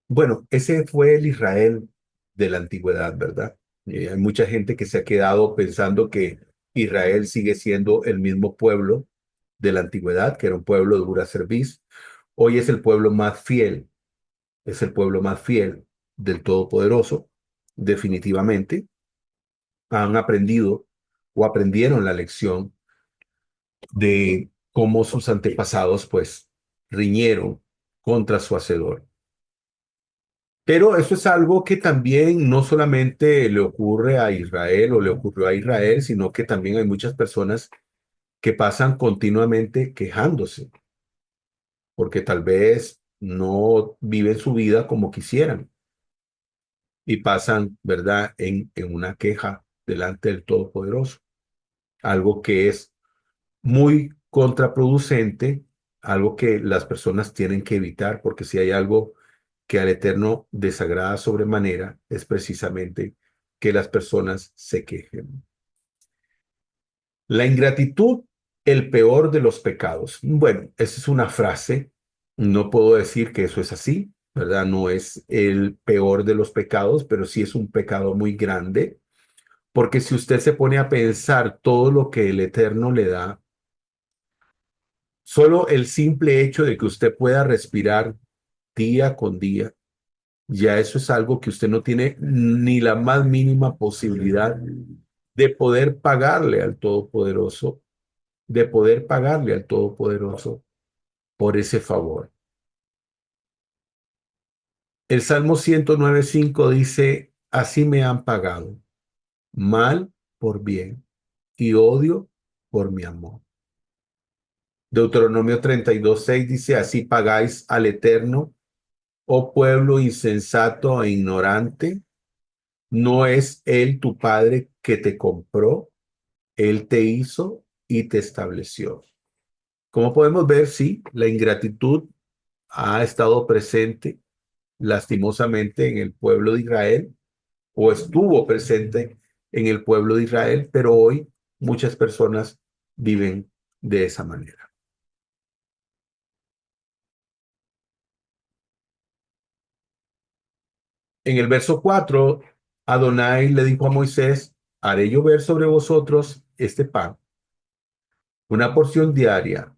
bueno, ese fue el Israel de la antigüedad, ¿verdad? Hay mucha gente que se ha quedado pensando que Israel sigue siendo el mismo pueblo de la antigüedad, que era un pueblo de dura cerviz. Hoy es el pueblo más fiel, es el pueblo más fiel del Todopoderoso, definitivamente. Han aprendido o aprendieron la lección de cómo sus antepasados, pues, riñeron contra su hacedor. Pero eso es algo que también no solamente le ocurre a Israel o le ocurrió a Israel, sino que también hay muchas personas que pasan continuamente quejándose, porque tal vez no viven su vida como quisieran y pasan, ¿verdad?, en una queja delante del Todopoderoso, algo que es muy contraproducente, algo que las personas tienen que evitar, porque si hay algo que al Eterno desagrada sobremanera, es precisamente que las personas se quejen. La ingratitud, el peor de los pecados. Bueno, esa es una frase, no puedo decir que eso es así, ¿verdad? No es el peor de los pecados, pero sí es un pecado muy grande, porque si usted se pone a pensar todo lo que el Eterno le da, solo el simple hecho de que usted pueda respirar día con día, ya eso es algo que usted no tiene ni la más mínima posibilidad de poder pagarle al Todopoderoso, de poder pagarle al Todopoderoso por ese favor. El Salmo 109:5 dice, así me han pagado, mal por bien y odio por mi amor. Deuteronomio 32:6 dice, así pagáis al Eterno, oh pueblo insensato e ignorante. ¿No es Él tu Padre que te compró? Él te hizo y te estableció. Como podemos ver, sí, la ingratitud ha estado presente lastimosamente en el pueblo de Israel o estuvo presente en el pueblo de Israel, pero hoy muchas personas viven de esa manera. En el verso 4, Adonai le dijo a Moisés, haré llover sobre vosotros este pan, una porción diaria,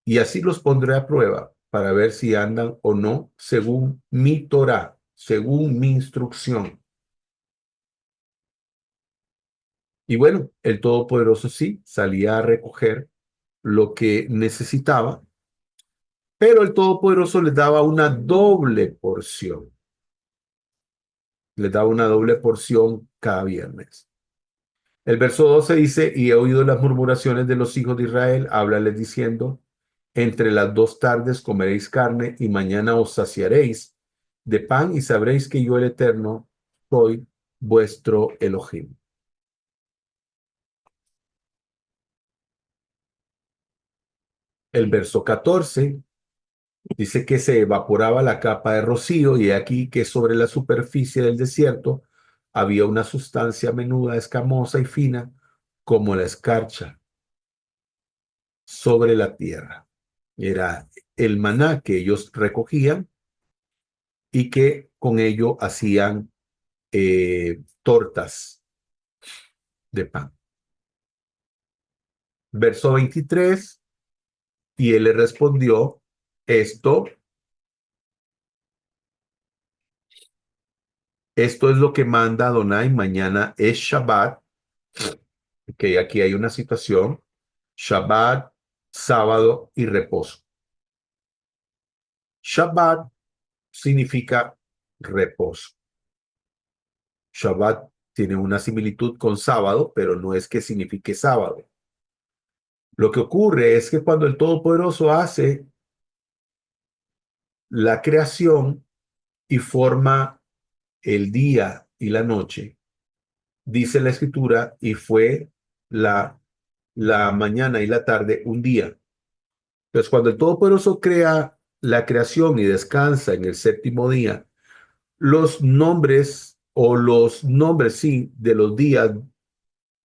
y así los pondré a prueba para ver si andan o no según mi Torah, según mi instrucción. Y bueno, el Todopoderoso sí salía a recoger lo que necesitaba, pero el Todopoderoso les daba una doble porción. Les daba una doble porción cada viernes. El verso 12 dice, y he oído las murmuraciones de los hijos de Israel, háblales diciendo, entre las 2 tardes comeréis carne y mañana os saciaréis de pan y sabréis que yo el Eterno soy vuestro Elohim. El verso 14 dice que se evaporaba la capa de rocío y aquí que sobre la superficie del desierto había una sustancia menuda, escamosa y fina, como la escarcha sobre la tierra. Era el maná que ellos recogían y que con ello hacían tortas de pan. Verso 23, y él le respondió, esto es lo que manda Adonai, mañana es Shabbat, que aquí hay una situación, Shabbat, sábado y reposo. Shabbat significa reposo. Shabbat tiene una similitud con sábado, pero no es que signifique sábado. Lo que ocurre es que cuando el Todopoderoso hace la creación y forma el día y la noche, dice la Escritura, y fue la mañana y la tarde un día. Entonces, cuando el Todopoderoso crea la creación y descansa en el séptimo día, los nombres sí, de los días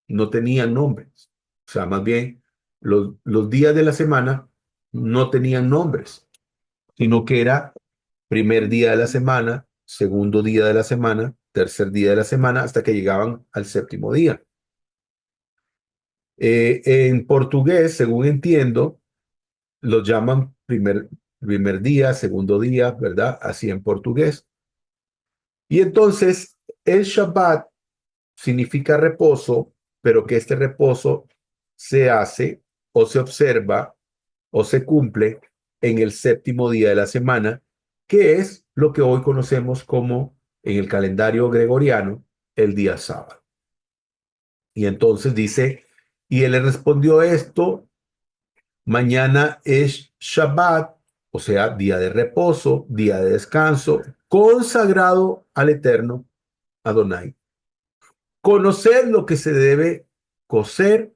no tenían nombres. O sea, más bien, los días de la semana no tenían nombres, sino que era primer día de la semana, segundo día de la semana, tercer día de la semana, hasta que llegaban al séptimo día. En portugués, según entiendo, los llaman primer día, segundo día, ¿verdad? Así en portugués. Y entonces, el Shabbat significa reposo, pero que este reposo se hace o se observa o se cumple en el séptimo día de la semana, que es lo que hoy conocemos como en el calendario gregoriano el día sábado. Y entonces dice, y él le respondió esto, mañana es Shabbat, o sea, día de reposo, día de descanso, consagrado al Eterno Adonai. Conoced lo que se debe cosed,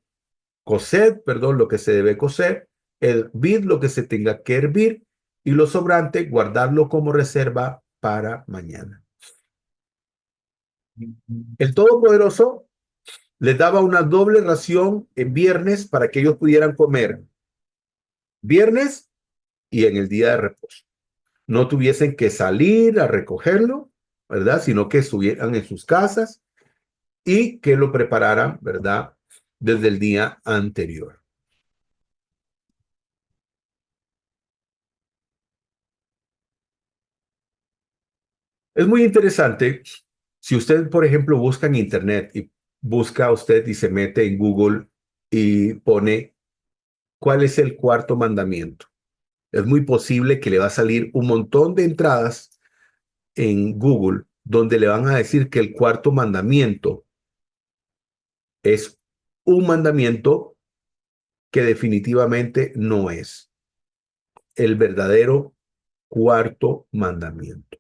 perdón, lo que se debe cocer, hervir lo que se tenga que hervir, y lo sobrante, guardarlo como reserva para mañana. El Todopoderoso les daba una doble ración en viernes para que ellos pudieran comer viernes y en el día de reposo. No tuviesen que salir a recogerlo, ¿verdad? Sino que estuvieran en sus casas y que lo prepararan, ¿verdad? Desde el día anterior. Es muy interesante. Si usted, por ejemplo, busca en Internet y busca usted y se mete en Google y pone cuál es el cuarto mandamiento, es muy posible que le va a salir un montón de entradas en Google donde le van a decir que el cuarto mandamiento es un mandamiento que definitivamente no es el verdadero cuarto mandamiento.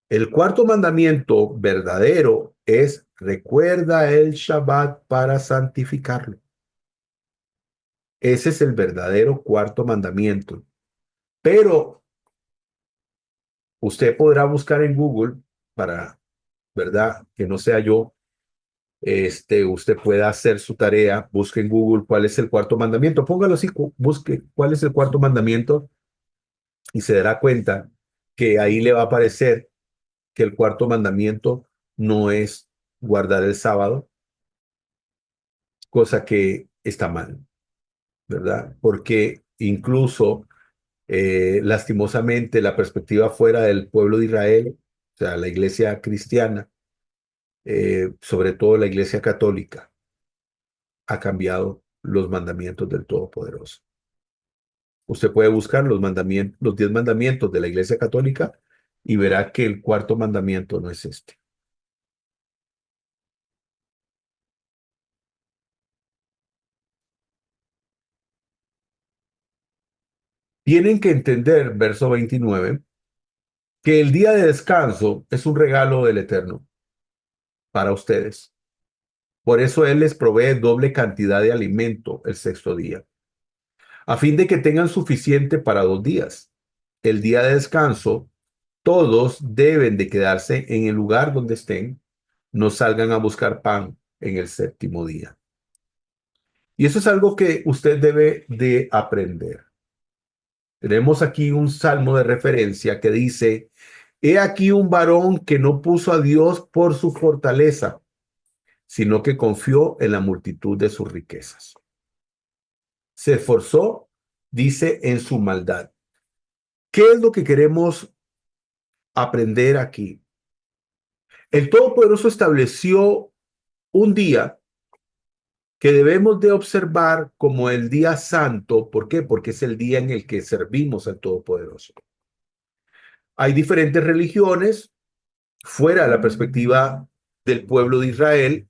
El cuarto mandamiento verdadero es recuerda el Shabbat para santificarlo. Ese es el verdadero cuarto mandamiento. Pero usted podrá buscar en Google para, ¿verdad? Que no sea yo. Usted pueda hacer su tarea, busque en Google cuál es el cuarto mandamiento. Póngalo así, busque cuál es el cuarto mandamiento y se dará cuenta que ahí le va a aparecer que el cuarto mandamiento no es guardar el sábado, cosa que está mal, ¿verdad? Porque incluso, lastimosamente, la perspectiva fuera del pueblo de Israel, o sea, la iglesia cristiana, sobre todo la iglesia católica, ha cambiado los mandamientos del Todopoderoso. Usted puede buscar los mandamientos, los 10 mandamientos de la iglesia católica y verá que el cuarto mandamiento no es este. Tienen que entender, verso 29, que el día de descanso es un regalo del Eterno para ustedes. Por eso Él les provee doble cantidad de alimento el sexto día, a fin de que tengan suficiente para 2 días. El día de descanso, todos deben de quedarse en el lugar donde estén, no salgan a buscar pan en el séptimo día. Y eso es algo que usted debe de aprender. Tenemos aquí un salmo de referencia que dice, he aquí un varón que no puso a Dios por su fortaleza, sino que confió en la multitud de sus riquezas. Se esforzó, dice, en su maldad. ¿Qué es lo que queremos aprender aquí? El Todopoderoso estableció un día que debemos de observar como el día santo. ¿Por qué? Porque es el día en el que servimos al Todopoderoso. Hay diferentes religiones fuera de la perspectiva del pueblo de Israel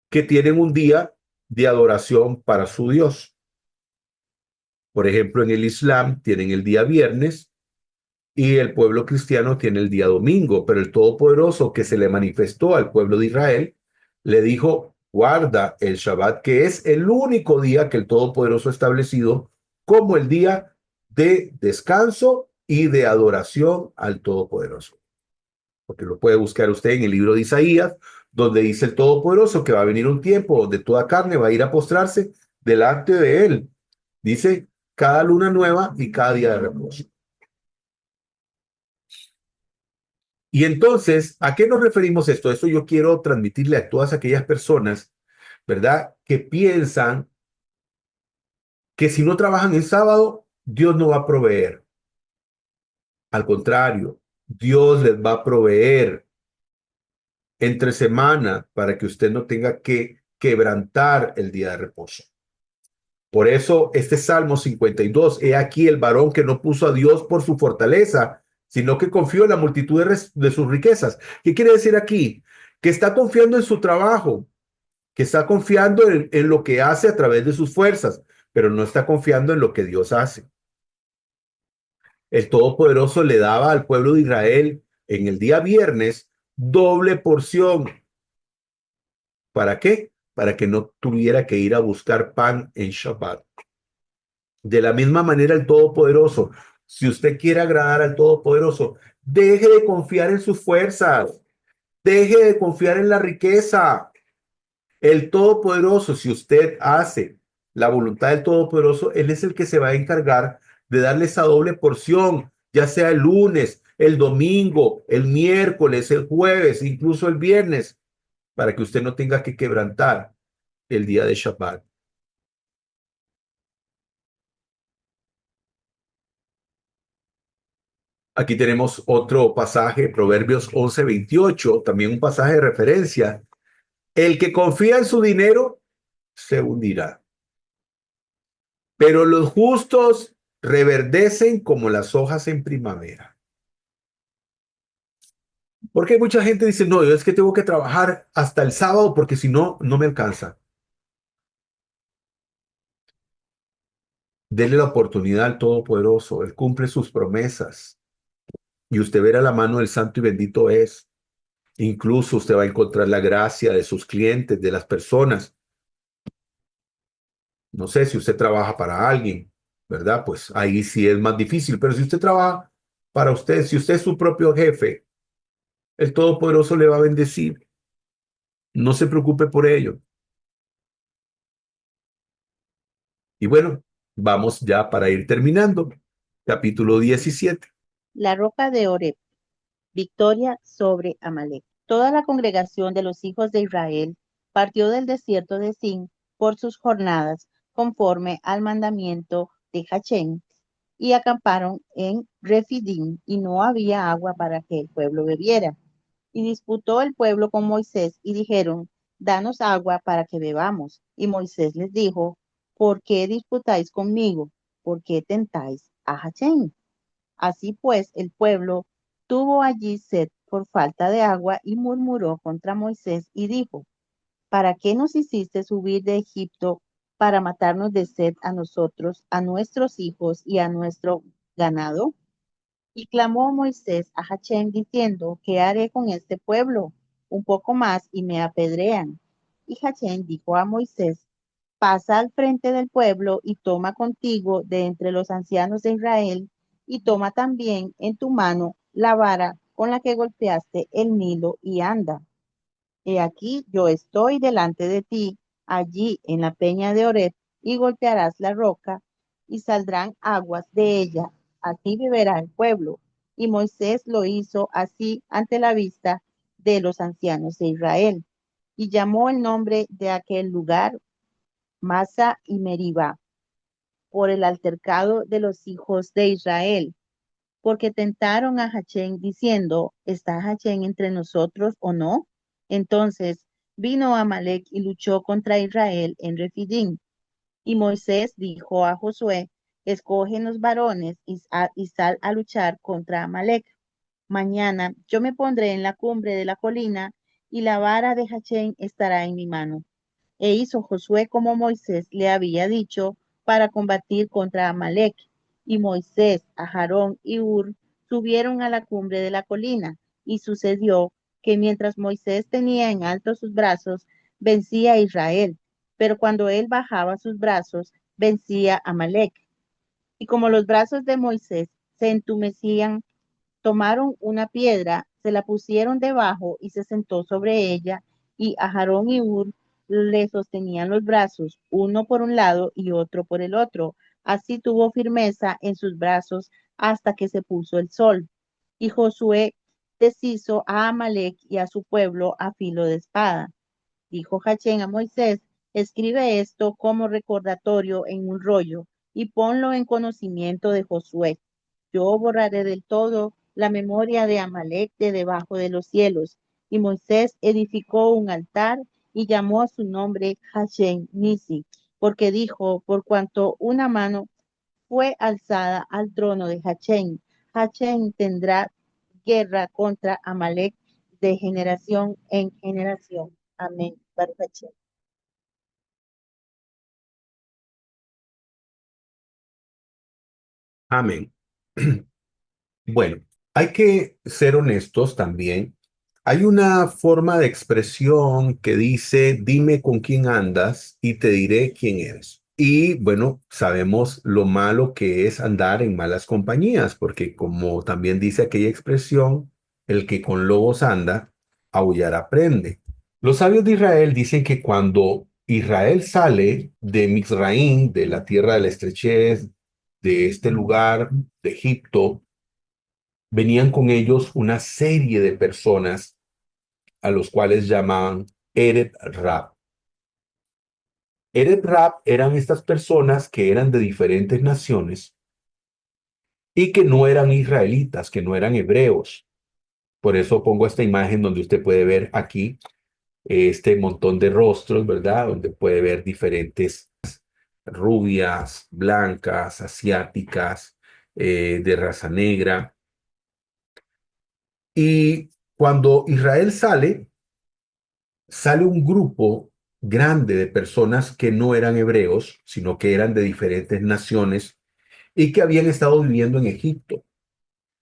que tienen un día de adoración para su Dios. Por ejemplo, en el Islam tienen el día viernes y el pueblo cristiano tiene el día domingo, pero el Todopoderoso que se le manifestó al pueblo de Israel le dijo, guarda el Shabbat, que es el único día que el Todopoderoso ha establecido como el día de descanso y de adoración al Todopoderoso. Porque lo puede buscar usted en el libro de Isaías, donde dice el Todopoderoso que va a venir un tiempo donde toda carne va a ir a postrarse delante de él. Dice, cada luna nueva y cada día de reposo. Y entonces, ¿a qué nos referimos esto? Esto yo quiero transmitirle a todas aquellas personas, ¿verdad? Que piensan que si no trabajan el sábado, Dios no va a proveer. Al contrario, Dios les va a proveer entre semana para que usted no tenga que quebrantar el día de reposo. Por eso este Salmo 52, he aquí el varón que no puso a Dios por su fortaleza, sino que confió en la multitud de sus riquezas. ¿Qué quiere decir aquí? Que está confiando en su trabajo, que está confiando en lo que hace a través de sus fuerzas, pero no está confiando en lo que Dios hace. El Todopoderoso le daba al pueblo de Israel en el día viernes doble porción. ¿Para qué? Para que no tuviera que ir a buscar pan en Shabbat. De la misma manera, el Todopoderoso, si usted quiere agradar al Todopoderoso, deje de confiar en sus fuerzas, deje de confiar en la riqueza. El Todopoderoso, si usted hace la voluntad del Todopoderoso, Él es el que se va a encargar de darle esa doble porción, ya sea el lunes, el domingo, el miércoles, el jueves, incluso el viernes, para que usted no tenga que quebrantar el día de Shabbat. Aquí tenemos otro pasaje, Proverbios 11:28, también un pasaje de referencia. El que confía en su dinero se hundirá, pero los justos reverdecen como las hojas en primavera. Porque mucha gente dice, no, yo es que tengo que trabajar hasta el sábado porque si no, no me alcanza. Dele la oportunidad al Todopoderoso, Él cumple sus promesas y usted verá la mano del Santo y bendito es. Incluso usted va a encontrar la gracia de sus clientes, de las personas. No sé si usted trabaja para alguien, ¿verdad? Pues ahí sí es más difícil, pero si usted trabaja para usted, si usted es su propio jefe, el Todopoderoso le va a bendecir. No se preocupe por ello. Y bueno, vamos ya para ir terminando. Capítulo 17. La roca de Oreb. Victoria sobre Amalek. Toda la congregación de los hijos de Israel partió del desierto de Sin por sus jornadas, conforme al mandamiento de Hachén, y acamparon en Refidim, y no había agua para que el pueblo bebiera. Y disputó el pueblo con Moisés, y dijeron, danos agua para que bebamos. Y Moisés les dijo, ¿por qué disputáis conmigo? ¿Por qué tentáis a Hachén? Así pues, el pueblo tuvo allí sed por falta de agua y murmuró contra Moisés y dijo, ¿para qué nos hiciste subir de Egipto para matarnos de sed a nosotros, a nuestros hijos y a nuestro ganado? Y clamó Moisés a Hachén diciendo, ¿qué haré con este pueblo? Un poco más y me apedrean. Y Hachén dijo a Moisés, pasa al frente del pueblo y toma contigo de entre los ancianos de Israel y toma también en tu mano la vara con la que golpeaste el Nilo y anda. He aquí yo estoy delante de ti allí en la peña de Oreb y golpearás la roca y saldrán aguas de ella. Así beberá el pueblo. Y Moisés lo hizo así ante la vista de los ancianos de Israel. Y llamó el nombre de aquel lugar Masa y Meribá por el altercado de los hijos de Israel, porque tentaron a Hachén diciendo, ¿está Hachén entre nosotros o no? Entonces vino Amalek y luchó contra Israel en Refidim. Y Moisés dijo a Josué, escogen los varones y sal a luchar contra Amalek. Mañana yo me pondré en la cumbre de la colina y la vara de Hachén estará en mi mano. E hizo Josué como Moisés le había dicho para combatir contra Amalek. Y Moisés, Aarón y Hur subieron a la cumbre de la colina. Y sucedió que mientras Moisés tenía en alto sus brazos, vencía a Israel. Pero cuando él bajaba sus brazos, vencía a Amalek. Y como los brazos de Moisés se entumecían, tomaron una piedra, se la pusieron debajo y se sentó sobre ella, y Aarón y Hur le sostenían los brazos, uno por un lado y otro por el otro. Así tuvo firmeza en sus brazos hasta que se puso el sol. Y Josué deshizo a Amalek y a su pueblo a filo de espada. Dijo Hachén a Moisés, escribe esto como recordatorio en un rollo y ponlo en conocimiento de Josué. Yo borraré del todo la memoria de Amalek de debajo de los cielos. Y Moisés edificó un altar y llamó a su nombre Hachén Nisi, porque dijo, por cuanto una mano fue alzada al trono de Hachén, Hachén tendrá guerra contra Amalek de generación en generación. Amén. Baruch Hachén. Amén. Bueno, hay que ser honestos también. Hay una forma de expresión que dice, dime con quién andas y te diré quién eres. Y bueno, sabemos lo malo que es andar en malas compañías, porque como también dice aquella expresión, el que con lobos anda, aullar aprende. Los sabios de Israel dicen que cuando Israel sale de Mizraín, de la tierra de la estrechez, de este lugar de Egipto, venían con ellos una serie de personas a los cuales llamaban Eret Rab. Eret Rab eran estas personas que eran de diferentes naciones y que no eran israelitas, que no eran hebreos. Por eso pongo esta imagen donde usted puede ver aquí este montón de rostros, ¿verdad? Donde puede ver diferentes rubias, blancas, asiáticas, de raza negra. Y cuando Israel sale un grupo grande de personas que no eran hebreos, sino que eran de diferentes naciones y que habían estado viviendo en Egipto.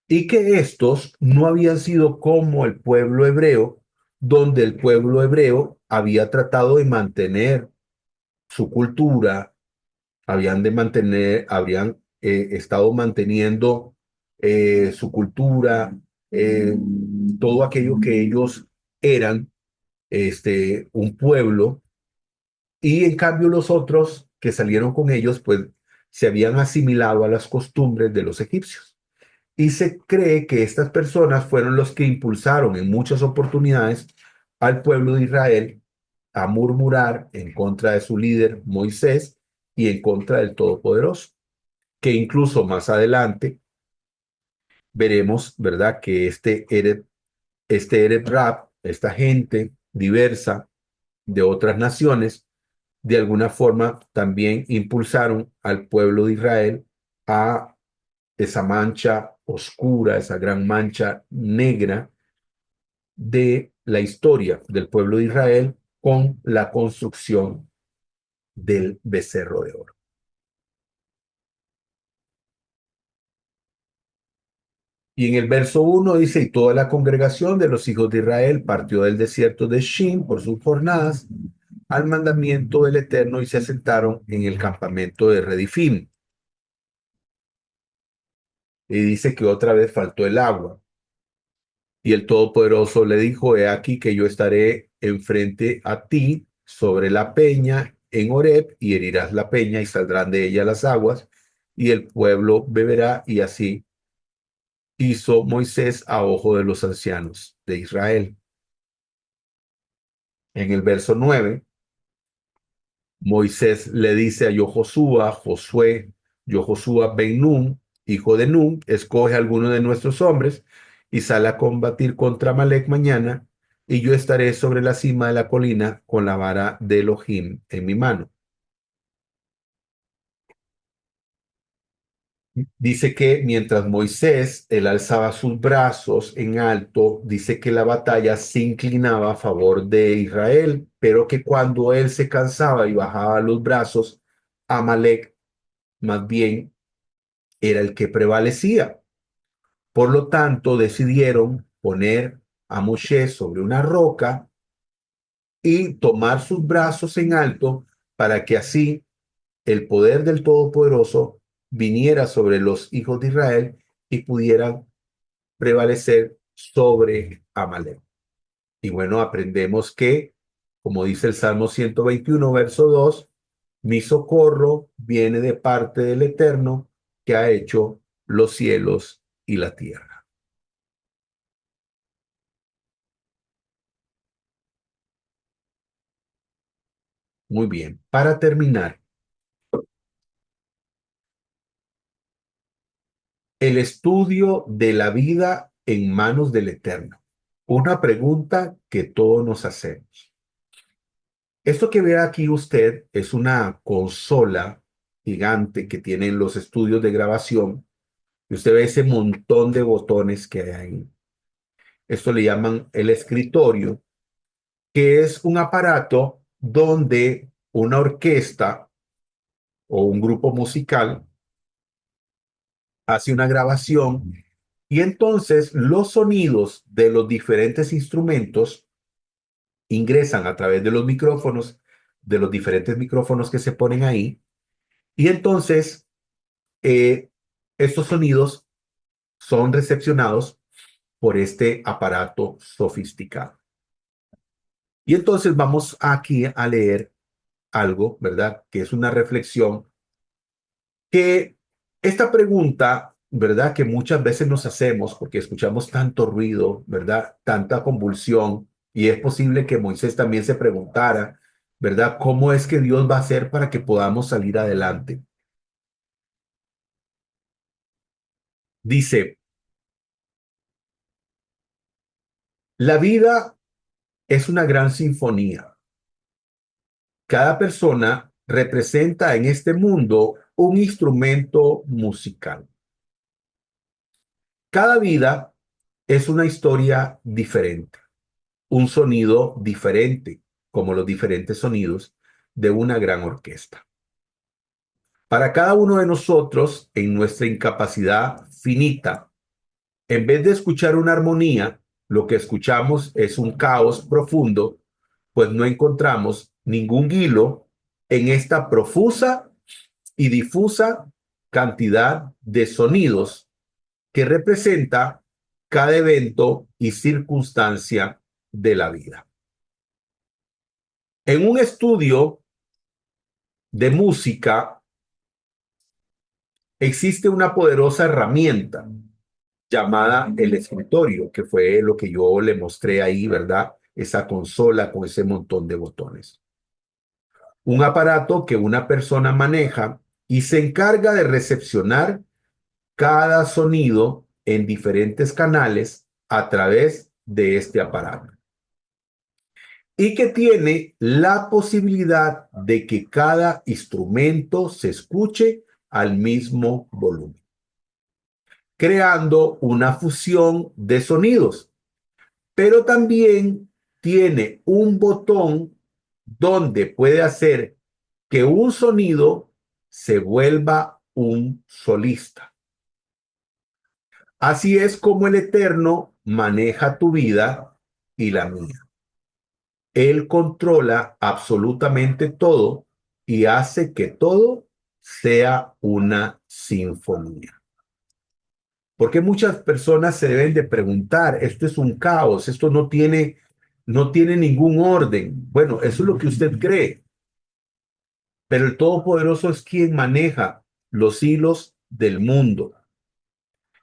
Y que estos no habían sido como el pueblo hebreo, donde el pueblo hebreo había tratado de mantener su cultura, habrían estado manteniendo su cultura, eh, todo aquello que ellos eran, un pueblo, y en cambio los otros que salieron con ellos, pues se habían asimilado a las costumbres de los egipcios. Y se cree que estas personas fueron los que impulsaron en muchas oportunidades al pueblo de Israel a murmurar en contra de su líder Moisés y en contra del Todopoderoso, que incluso más adelante veremos, ¿verdad?, que este Eret Rab, esta gente diversa de otras naciones, de alguna forma también impulsaron al pueblo de Israel a esa mancha oscura, esa gran mancha negra de la historia del pueblo de Israel con la construcción del becerro de oro. Y en el verso 1 dice, y toda la congregación de los hijos de Israel partió del desierto de Shin por sus jornadas al mandamiento del Eterno y se asentaron en el campamento de Redifim. Y dice que otra vez faltó el agua. Y el Todopoderoso le dijo, he aquí que yo estaré enfrente a ti sobre la peña en Horeb y herirás la peña y saldrán de ella las aguas y el pueblo beberá y así hizo Moisés a ojo de los ancianos de Israel. En el verso 9, Moisés le dice a Josué, Ben Nun, hijo de Nun, escoge a alguno de nuestros hombres y sale a combatir contra Amalek mañana, y yo estaré sobre la cima de la colina con la vara de Elohim en mi mano. Dice que mientras Moisés, él alzaba sus brazos en alto, dice que la batalla se inclinaba a favor de Israel, pero que cuando él se cansaba y bajaba los brazos, Amalek más bien era el que prevalecía. Por lo tanto, decidieron poner a Moshe sobre una roca y tomar sus brazos en alto para que así el poder del Todopoderoso viniera sobre los hijos de Israel y pudieran prevalecer sobre Amalek. Y bueno, aprendemos que, como dice el Salmo 121, verso 2, mi socorro viene de parte del Eterno que ha hecho los cielos y la tierra. Muy bien, para terminar, el estudio de la vida en manos del Eterno. Una pregunta que todos nos hacemos. Esto que ve aquí usted es una consola gigante que tienen los estudios de grabación y usted ve ese montón de botones que hay ahí. Esto le llaman el escritorio, que es un aparato donde una orquesta o un grupo musical hace una grabación y entonces los sonidos de los diferentes instrumentos ingresan a través de los micrófonos, de los diferentes micrófonos que se ponen ahí, y entonces eh, estos sonidos son recepcionados por este aparato sofisticado. Y entonces vamos aquí a leer algo, ¿verdad? Que es una reflexión que esta pregunta, ¿verdad? Que muchas veces nos hacemos porque escuchamos tanto ruido, ¿verdad? Tanta convulsión, y es posible que Moisés también se preguntara, ¿verdad? ¿Cómo es que Dios va a hacer para que podamos salir adelante? Dice, la vida es una gran sinfonía. Cada persona representa en este mundo un instrumento musical. Cada vida es una historia diferente, un sonido diferente, como los diferentes sonidos de una gran orquesta. Para cada uno de nosotros, en nuestra incapacidad finita, en vez de escuchar una armonía, lo que escuchamos es un caos profundo, pues no encontramos ningún hilo en esta profusa y difusa cantidad de sonidos que representa cada evento y circunstancia de la vida. En un estudio de música existe una poderosa herramienta llamada el escritorio, que fue lo que yo le mostré ahí, ¿verdad? Esa consola con ese montón de botones. Un aparato que una persona maneja y se encarga de recepcionar cada sonido en diferentes canales a través de este aparato. Y que tiene la posibilidad de que cada instrumento se escuche al mismo volumen, creando una fusión de sonidos. Pero también tiene un botón donde puede hacer que un sonido se vuelva un solista. Así es como el Eterno maneja tu vida y la mía. Él controla absolutamente todo y hace que todo sea una sinfonía. Porque muchas personas se deben de preguntar, esto es un caos, esto no tiene no tiene ningún orden. Bueno, eso es lo que usted cree, pero el Todopoderoso es quien maneja los hilos del mundo.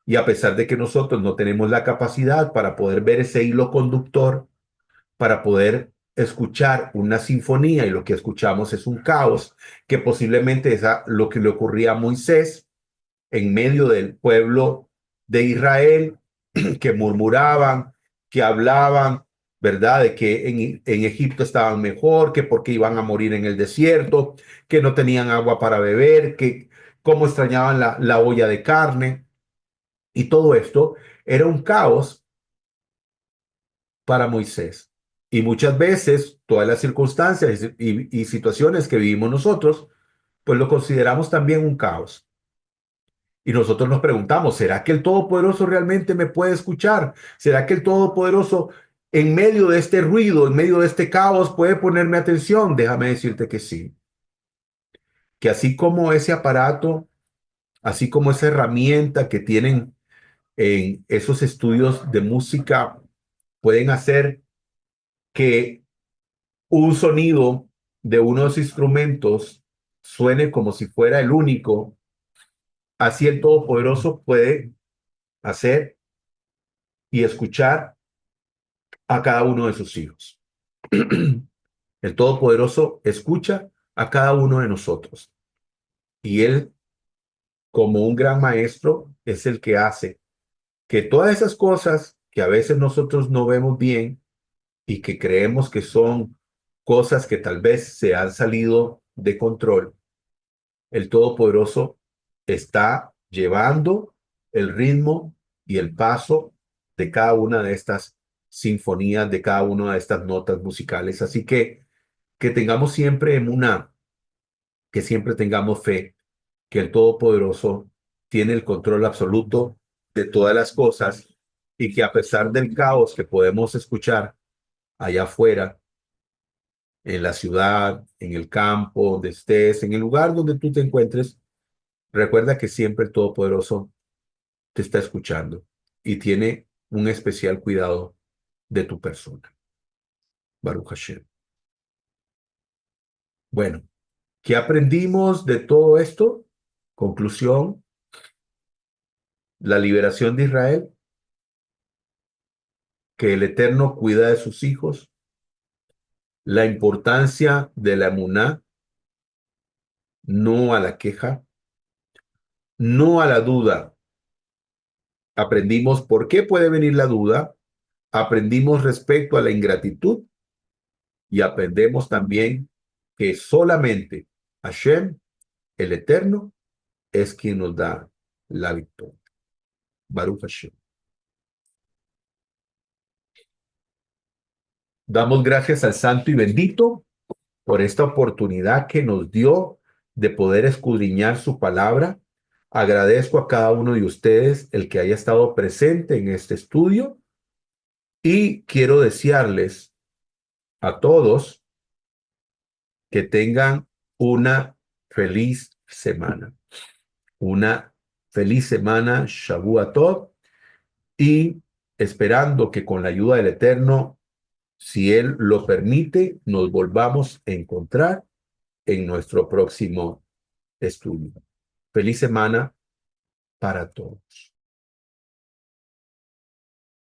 Y a pesar de que nosotros no tenemos la capacidad para poder ver ese hilo conductor, para poder escuchar una sinfonía y lo que escuchamos es un caos, que posiblemente es lo que le ocurría a Moisés en medio del pueblo de Israel, que murmuraban, que hablaban, ¿verdad? De que en Egipto estaban mejor, que porque iban a morir en el desierto, que no tenían agua para beber, que cómo extrañaban la olla de carne. Y todo esto era un caos para Moisés. Y muchas veces todas las circunstancias y situaciones que vivimos nosotros, pues lo consideramos también un caos. Y nosotros nos preguntamos, ¿será que el Todopoderoso realmente me puede escuchar? ¿Será que el Todopoderoso en medio de este ruido, en medio de este caos, puede ponerme atención? Déjame decirte que sí. Que así como ese aparato, así como esa herramienta que tienen en esos estudios de música, pueden hacer que un sonido de unos instrumentos suene como si fuera el único, así el Todopoderoso puede hacer y escuchar a cada uno de sus hijos. El Todopoderoso escucha a cada uno de nosotros y Él, como un gran maestro, es el que hace que todas esas cosas que a veces nosotros no vemos bien y que creemos que son cosas que tal vez se han salido de control, el Todopoderoso está llevando el ritmo y el paso de cada una de estas sinfonías, de cada una de estas notas musicales. Así que tengamos siempre emuná, que siempre tengamos fe, que el Todopoderoso tiene el control absoluto de todas las cosas y que a pesar del caos que podemos escuchar allá afuera, en la ciudad, en el campo, donde estés, en el lugar donde tú te encuentres, recuerda que siempre el Todopoderoso te está escuchando y tiene un especial cuidado de tu persona. Baruch Hashem. Bueno, ¿qué aprendimos de todo esto? Conclusión, la liberación de Israel, que el Eterno cuida de sus hijos, la importancia de la emuná, no a la queja, no a la duda. Aprendimos por qué puede venir la duda, aprendimos respecto a la ingratitud y aprendemos también que solamente Hashem, el Eterno, es quien nos da la victoria. Baruch Hashem. Damos gracias al Santo y Bendito por esta oportunidad que nos dio de poder escudriñar su palabra. Agradezco a cada uno de ustedes el que haya estado presente en este estudio y quiero desearles a todos que tengan una feliz semana. Una feliz semana, Shavua Tov, y esperando que con la ayuda del Eterno, si Él lo permite, nos volvamos a encontrar en nuestro próximo estudio. Feliz semana para todos.